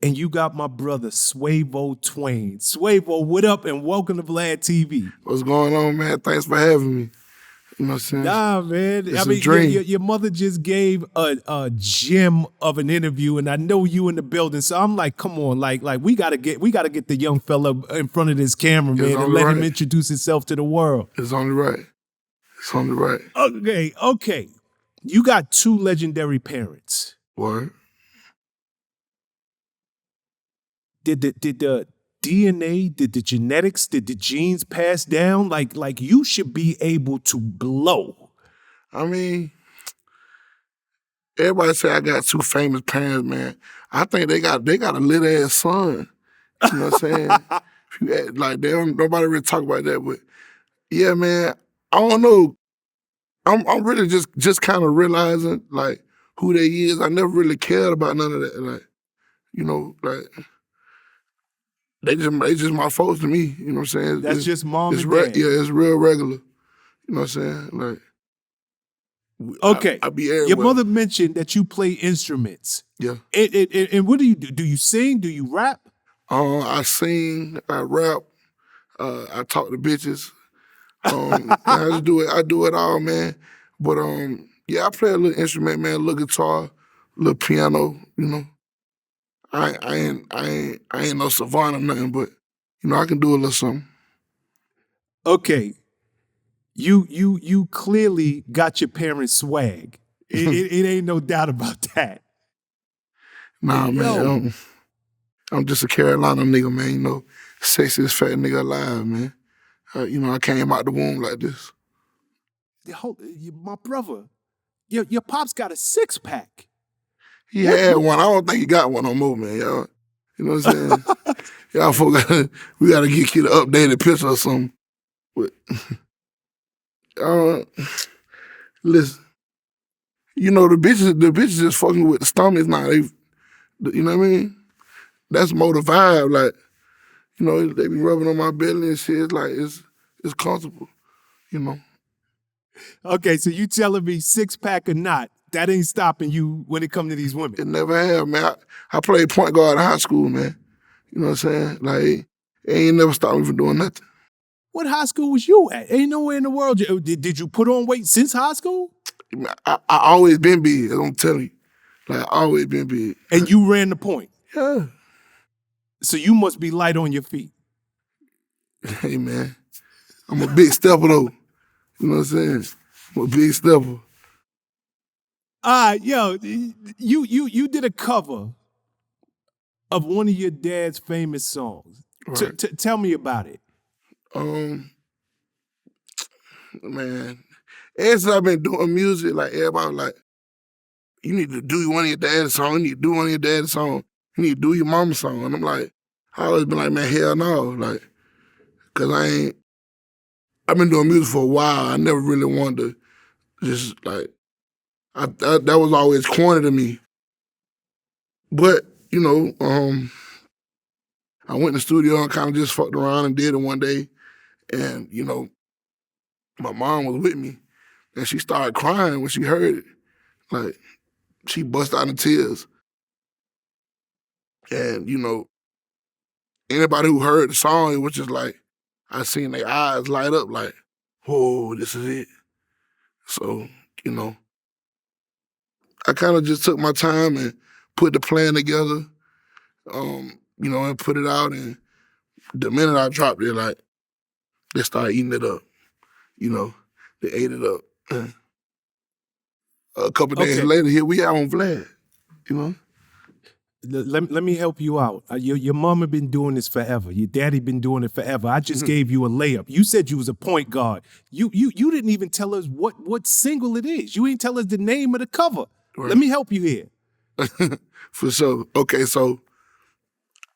and you got my brother Suaveo Twain. Suaveo, what up, and welcome to VladTV. What's going on, man? Thanks for having me. You know what I'm saying? Nah, man. It's a dream. Your mother just gave a gem of an interview, and I know you in the building, so I'm like, come on, like we gotta get the young fella in front of this camera, man, and let him introduce himself to the world. It's only right. It's only right. Okay. You got two legendary parents. What? Did the DNA, did the genetics, did the genes pass down? Like you should be able to blow. I mean, everybody say I got two famous parents, man. I think they got a lit ass son. You know what I'm saying? Like nobody really talk about that, but yeah, man. I don't know. I'm really just kind of realizing like who they is. I never really cared about none of that. Like, you know, like. They just my folks to me, you know what I'm saying? That's just mom and dad. Yeah, it's real regular. You know what I'm saying? Like, okay. I be everywhere. Your mother mentioned that you play instruments. Yeah. And what do you do? Do you sing? Do you rap? I sing, I rap, I talk to bitches. I just do it. I do it all, man. But yeah, I play a little instrument, man, a little guitar, a little piano, you know. I ain't no savant or nothing, but you know I can do a little something. Okay, you clearly got your parents' swag. It ain't no doubt about that. Nah, man, I'm just a Carolina nigga, man. You know, sexiest fat nigga alive, man. You know, I came out the womb like this. My brother, your pops got a 6-pack. He had one. I don't think he got one no more, man. Y'all, you know what I'm saying? Y'all folks we gotta get kid an updated picture or something. But, listen, you know the bitches just fucking with the stomachs now. You know what I mean? That's more the vibe. Like, you know, they be rubbing on my belly and shit. It's like, it's comfortable, you know? Okay, so you telling me 6-pack or not, that ain't stopping you when it come to these women? It never have, man. I played point guard in high school, man. You know what I'm saying? Like, it ain't never stopped me from doing nothing. What high school was you at? Ain't nowhere in the world. Did you put on weight since high school? I always been big, I'm telling you. Like, I always been big. And you ran the point? Yeah. So you must be light on your feet. Hey, man. I'm a big stepper, though. You know what I'm saying? I'm a big stepper. Yo, you did a cover of one of your dad's famous songs. Right. Tell me about it. Man, ever since I've been doing music, like everybody like, you need to do one of your dad's songs, you need to do one of your dad's songs, you need to do your mama's song. And I'm like, I always been like, man, hell no. Like, cause I've been doing music for a while. I never really wanted to just like, that was always corny to me. But, you know, I went in the studio and kind of just fucked around and did it one day. And, you know, my mom was with me and she started crying when she heard it. Like, she bust out in tears. And, you know, anybody who heard the song, it was just like, I seen their eyes light up like, whoa, this is it. So, you know, I kind of just took my time and put the plan together, you know, and put it out. And the minute I dropped it, like, they started eating it up. You know, they ate it up. A couple days later, here we are on Vlad, you know? Let me help you out. Your mama been doing this forever. Your daddy been doing it forever. I just gave you a layup. You said you was a point guard. You didn't even tell us what single it is. You ain't tell us the name of the cover. Right. Let me help you here. For sure. Okay, so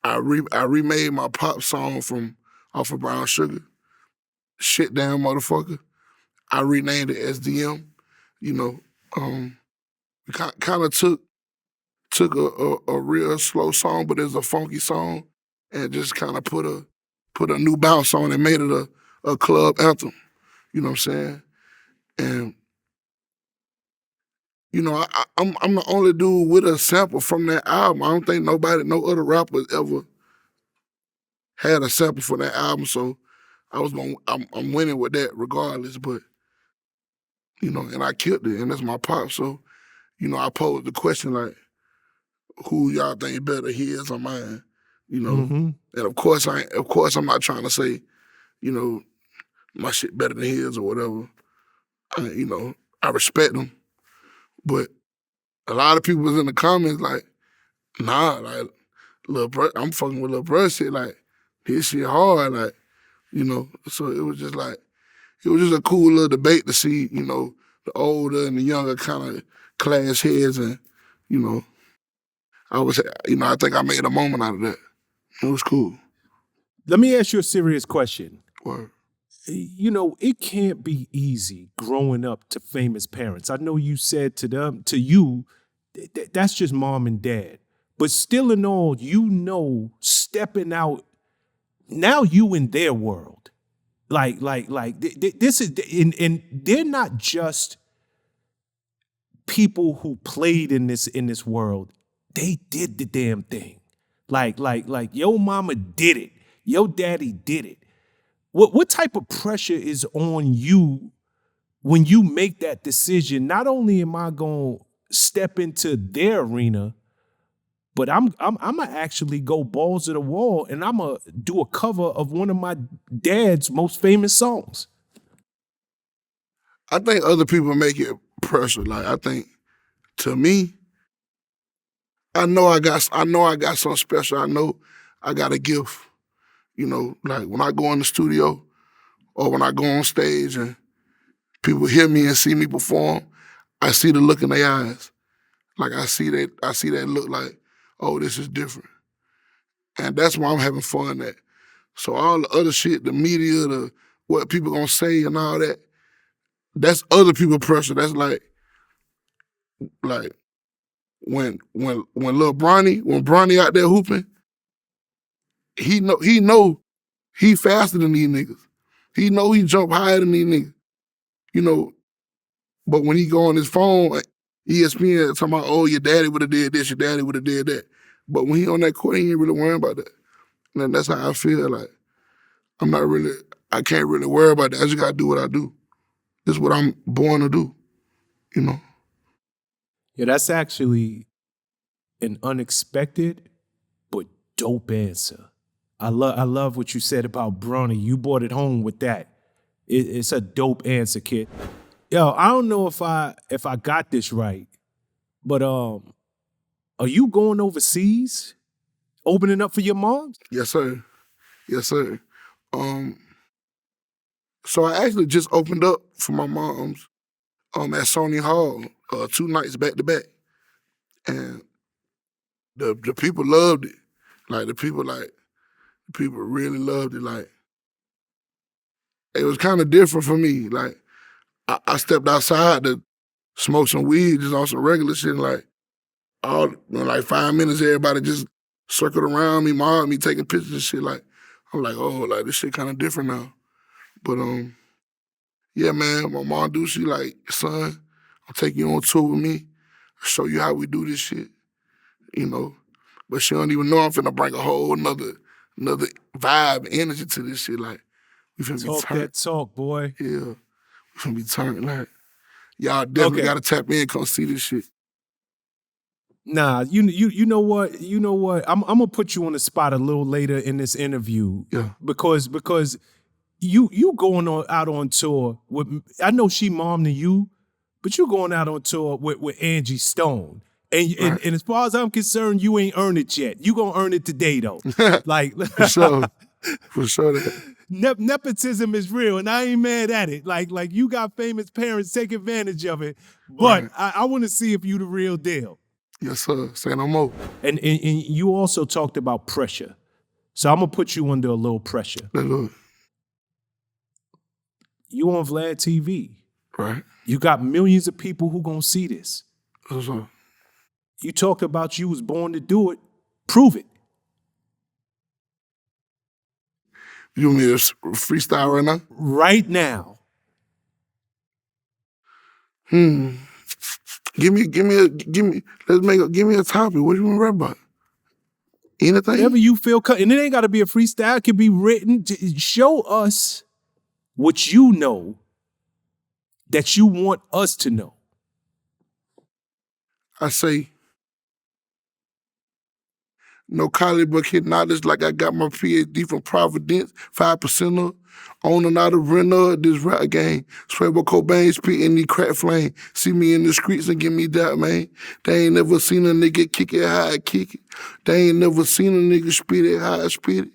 I remade my pop song off of Brown Sugar. Shit Down Motherfucker. I renamed it SDM. You know, we kind of took a real slow song, but it's a funky song, and just kind of put a new bounce on it and made it a club anthem. You know what I'm saying? And you know, I'm the only dude with a sample from that album. I don't think no other rappers ever had a sample for that album. So I'm winning with that regardless. But you know, and I killed it, and that's my pop. So you know, I posed the question like, who y'all think better, his or mine? You know, and of course I'm not trying to say, you know, my shit better than his or whatever. You know, I respect them, but a lot of people was in the comments like, nah, like Lil Bro, I'm fucking with Lil Bro shit, like his shit hard, like, you know. So it was just a cool little debate to see, you know, the older and the younger kind of clash heads, and you know, I think I made a moment out of that. It was cool. Let me ask you a serious question. Word. You know, it can't be easy growing up to famous parents. I know you said to you, that's just mom and dad. But still in all, you know, stepping out, now you in their world. Like this is, and they're not just people who played in this world. They did the damn thing. Like your mama did it. Your daddy did it. What type of pressure is on you when you make that decision? Not only am I going to step into their arena, but I'm gonna actually go balls to the wall and I'm gonna do a cover of one of my dad's most famous songs. I think other people make it pressure. Like, I think, to me, I know I got something special. I know I got a gift. You know, like when I go in the studio or when I go on stage and people hear me and see me perform, I see the look in their eyes. Like I see that look like, oh, this is different. And that's why I'm having fun at. So all the other shit, the media, what people gonna say and all that, that's other people pressure. That's like when Lil Bronny, when Bronny out there hooping, he know he faster than these niggas. He know he jump higher than these niggas. You know, but when he go on his phone, ESPN talking about, oh, your daddy would have did this, your daddy would have did that. But when he on that court, he ain't really worrying about that. And that's how I feel. Like, I can't really worry about that. I just gotta do what I do. This is what I'm born to do, you know? Yeah, that's actually an unexpected but dope answer. I love what you said about Bronny. You brought it home with that. It's a dope answer, kid. Yo, I don't know if I got this right, but are you going overseas? Opening up for your moms? Yes, sir. Yes, sir. So I actually just opened up for my moms at Sony Hall 2 nights back to back. And the people loved it. Like the people really loved it. Like it was kind of different for me. Like I stepped outside to smoke some weed just on some regular shit. And like 5 minutes, everybody just circled around me, mobbed me, taking pictures and shit. Like I'm like, oh, like this shit kind of different now. But yeah, man, my mom do, she like, son, I'll take you on tour with me, show you how we do this shit, you know. But she don't even know I'm finna bring a whole another vibe, energy to this shit. Like, we finna talk be turned. That talk, boy. Yeah, we finna be turned. Like, y'all definitely gotta tap in, come see this shit. Nah, you know what? You know what? I'm gonna put you on the spot a little later in this interview. Yeah. Because you going out on tour with, I know she mom to you, but you going out on tour with Angie Stone. And, right. and as far as I'm concerned, you ain't earned it yet. You gonna earn it today though. Like For sure. For sure that. Nepotism is real, and I ain't mad at it. Like you got famous parents, take advantage of it. But right. I want to see if you the real deal. Yes, sir. Say no more. And you also talked about pressure. So I'm gonna put you under a little pressure. Let's do it. You on VladTV. Right. You got millions of people who gonna see this. What's up? You talked about you was born to do it. Prove it. You want me to freestyle right now? Right now. Give me a topic. What do you want to rap about? Anything? Whatever you feel, and it ain't got to be a freestyle. It can be written. Show us what you know that you want us to know. I say, no college but hit knowledge like I got my PhD from Providence, 5%er. On and out of renter of this rap game. Swear what Cobain spitting the crack flame. See me in the streets and give me that, man. They ain't never seen a nigga kick it how I kick it. They ain't never seen a nigga spit it how I spit it.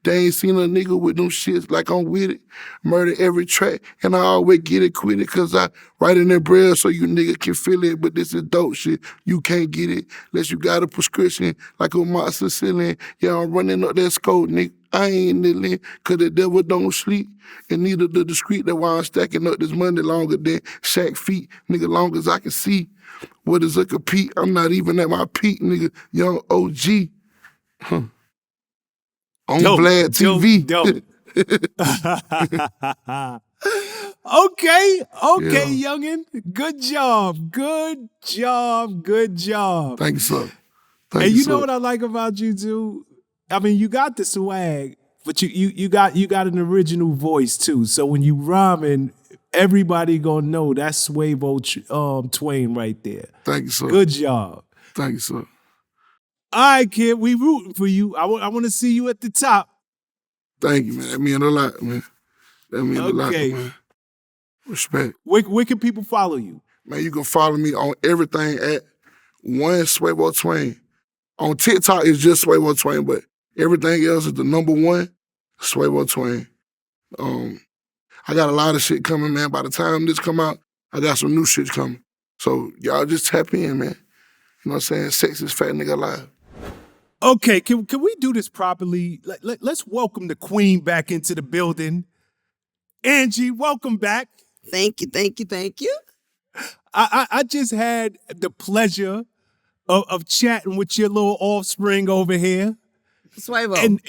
They ain't seen a nigga with them shits like I'm with it. Murder every track, and I always get it quitted, cause I write in that braille so you nigga can feel it, but this is dope shit. You can't get it unless you got a prescription like a moxicillin. Yeah, I'm running up that scope, nigga. I ain't kneeling, cause the devil don't sleep, and neither the discreet. That's why I'm stacking up this money longer than Shaq feet, nigga, long as I can see. What is a compete? I'm not even at my peak, nigga. Young OG. On VladTV. Dope. Okay, yeah. Youngin. Good job. Thank you, sir. And you know what I like about you too? I mean, you got the swag, but you got an original voice too. So when you rhyming, everybody gonna know that's Suaveo Twain right there. Thank you, sir. Good job. Thank you, sir. All right, kid, we rooting for you. I want to see you at the top. Thank you, man. That means a lot, man. That means a lot, man. Respect. Where can people follow you? Man, you can follow me on everything at one Suaveo Twain. On TikTok, it's just Suaveo Twain, but everything else is the number one, Suaveo Twain. I got a lot of shit coming, man. By the time this come out, I got some new shit coming. So y'all just tap in, man. You know what I'm saying? Sexiest fat nigga alive. Okay, can we do this properly? Let's welcome the queen back into the building. Angie, welcome back. Thank you. I just had the pleasure of chatting with your little offspring over here. Suaveo. And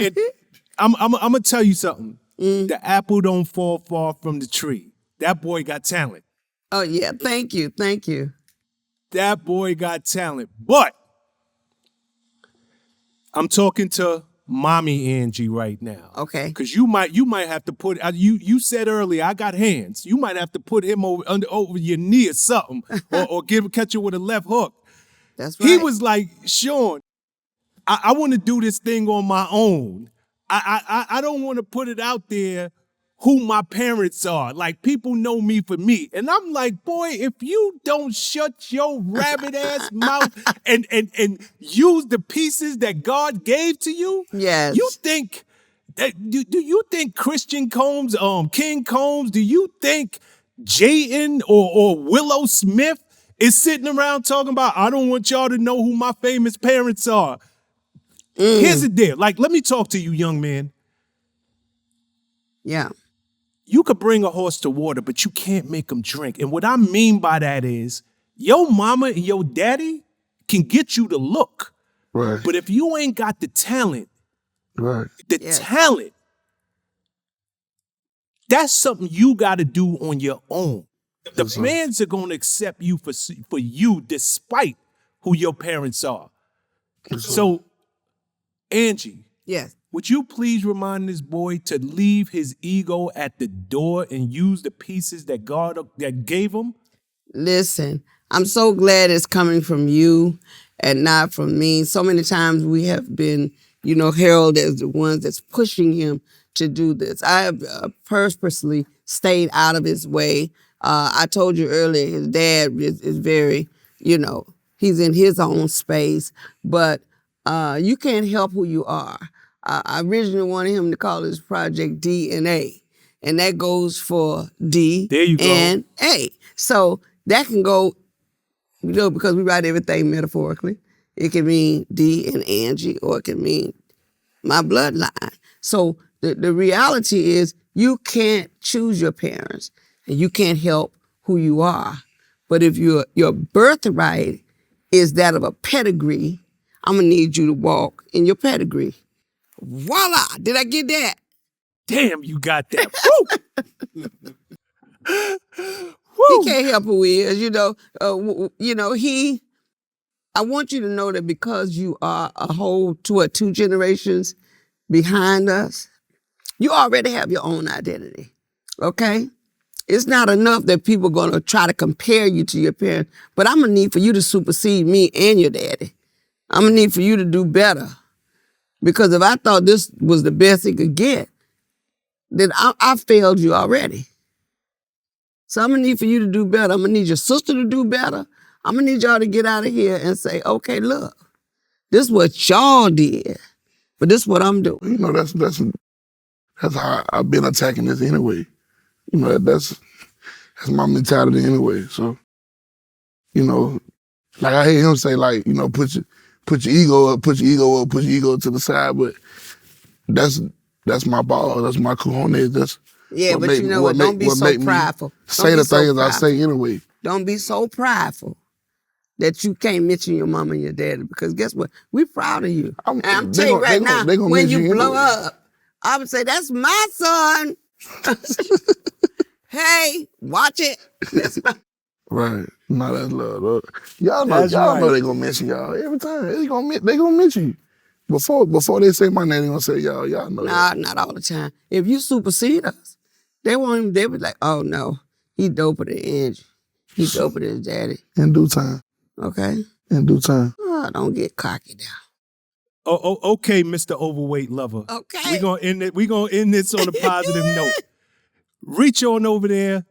I'm gonna tell you something. The apple don't fall far from the tree. That boy got talent. Oh yeah, thank you. That boy got talent. But I'm talking to mommy Angie right now. Okay. Because you might have to put you said earlier I got hands. You might have to put him over your knee or something, or catch you with a left hook. That's right. He was like, Shawn, I want to do this thing on my own. I don't want to put it out there who my parents are. Like, people know me for me. And I'm like, boy, if you don't shut your rabbit ass mouth and use the pieces that God gave to you, yes. You think that do you think Christian Combs, King Combs, do you think Jayden or Willow Smith is sitting around talking about, I don't want y'all to know who my famous parents are? Here's the deal. Like, let me talk to you, young man. Yeah. You could bring a horse to water, but you can't make him drink. And what I mean by that is, your mama and your daddy can get you the look. Right. But if you ain't got the talent, talent, that's something you got to do on your own. The fans are going to accept you for you despite who your parents are. So, Angie. Yes. Would you please remind this boy to leave his ego at the door and use the pieces that God that gave him? Listen, I'm so glad it's coming from you and not from me. So many times we have been, heralded as the ones that's pushing him to do this. I have purposely stayed out of his way. I told you earlier, his dad is very, he's in his own space, but you can't help who you are. I originally wanted him to call his project DNA, and that goes for D and A. So that can go, because we write everything metaphorically. It can mean D and Angie, or it can mean my bloodline. So the reality is you can't choose your parents, and you can't help who you are. But if your birthright is that of a pedigree, I'm going to need you to walk in your pedigree. Voila! Did I get that? Damn, you got that. Woo! He can't help who he is. I want you to know that because you are a whole 2 generations behind us, you already have your own identity, okay? It's not enough that people are going to try to compare you to your parents, but I'm going to need for you to supersede me and your daddy. I'm going to need for you to do better. Because if I thought this was the best it could get, then I failed you already. So I'm going to need for you to do better. I'm going to need your sister to do better. I'm going to need y'all to get out of here and say, okay, look, this is what y'all did, but this is what I'm doing. That's how I've been attacking this anyway. That's my mentality anyway. So, like I hear him say, like, put your ego up, put your ego to the side, but that's my ball, that's my cojones, but you know what, don't be so prideful. Say the things I say anyway. Don't be so prideful that you can't mention your mama and your daddy, because guess what? We proud of you. I'm telling you right now, when you blow up, I would say, that's my son. Hey, watch it. Right. No, that's love. Y'all know they gonna mention y'all every time. They gonna mention you. Before they say my name, they gonna say y'all. Y'all know that. Not all the time. If you supersede us, they be like, oh no, he doper than Angie. He doper than his daddy. In due time. Okay? In due time. Oh, don't get cocky now. Oh, okay, Mr. Overweight Lover. Okay. We gonna end this on a positive note. Reach on over there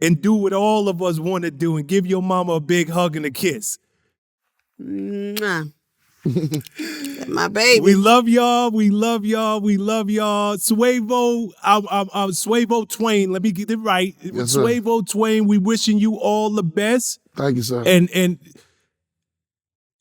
and do what all of us want to do and give your mama a big hug and a kiss. Mwah. My baby. We love y'all. Suaveo, Suaveo Twain. Let me get it right. Yes, sir. Suaveo Twain, we wishing you all the best. Thank you, sir. And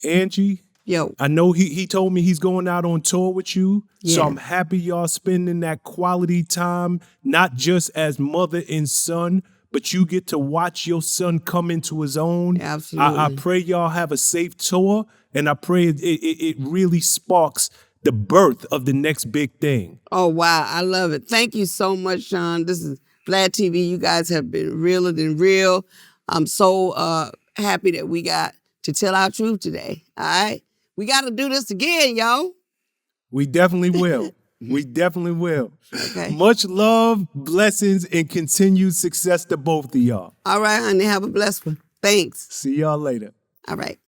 Angie, yo, I know he told me he's going out on tour with you. Yeah. So I'm happy y'all spending that quality time, not just as mother and son, but you get to watch your son come into his own. Absolutely. I pray y'all have a safe tour. And I pray it really sparks the birth of the next big thing. Oh, wow. I love it. Thank you so much, Shawn. This is VladTV. You guys have been realer than real. I'm so happy that we got to tell our truth today. All right? We got to do this again, y'all. We definitely will. We definitely will. Okay. Much love, blessings, and continued success to both of y'all. All right, honey. Have a blessed one. Thanks. See y'all later. All right.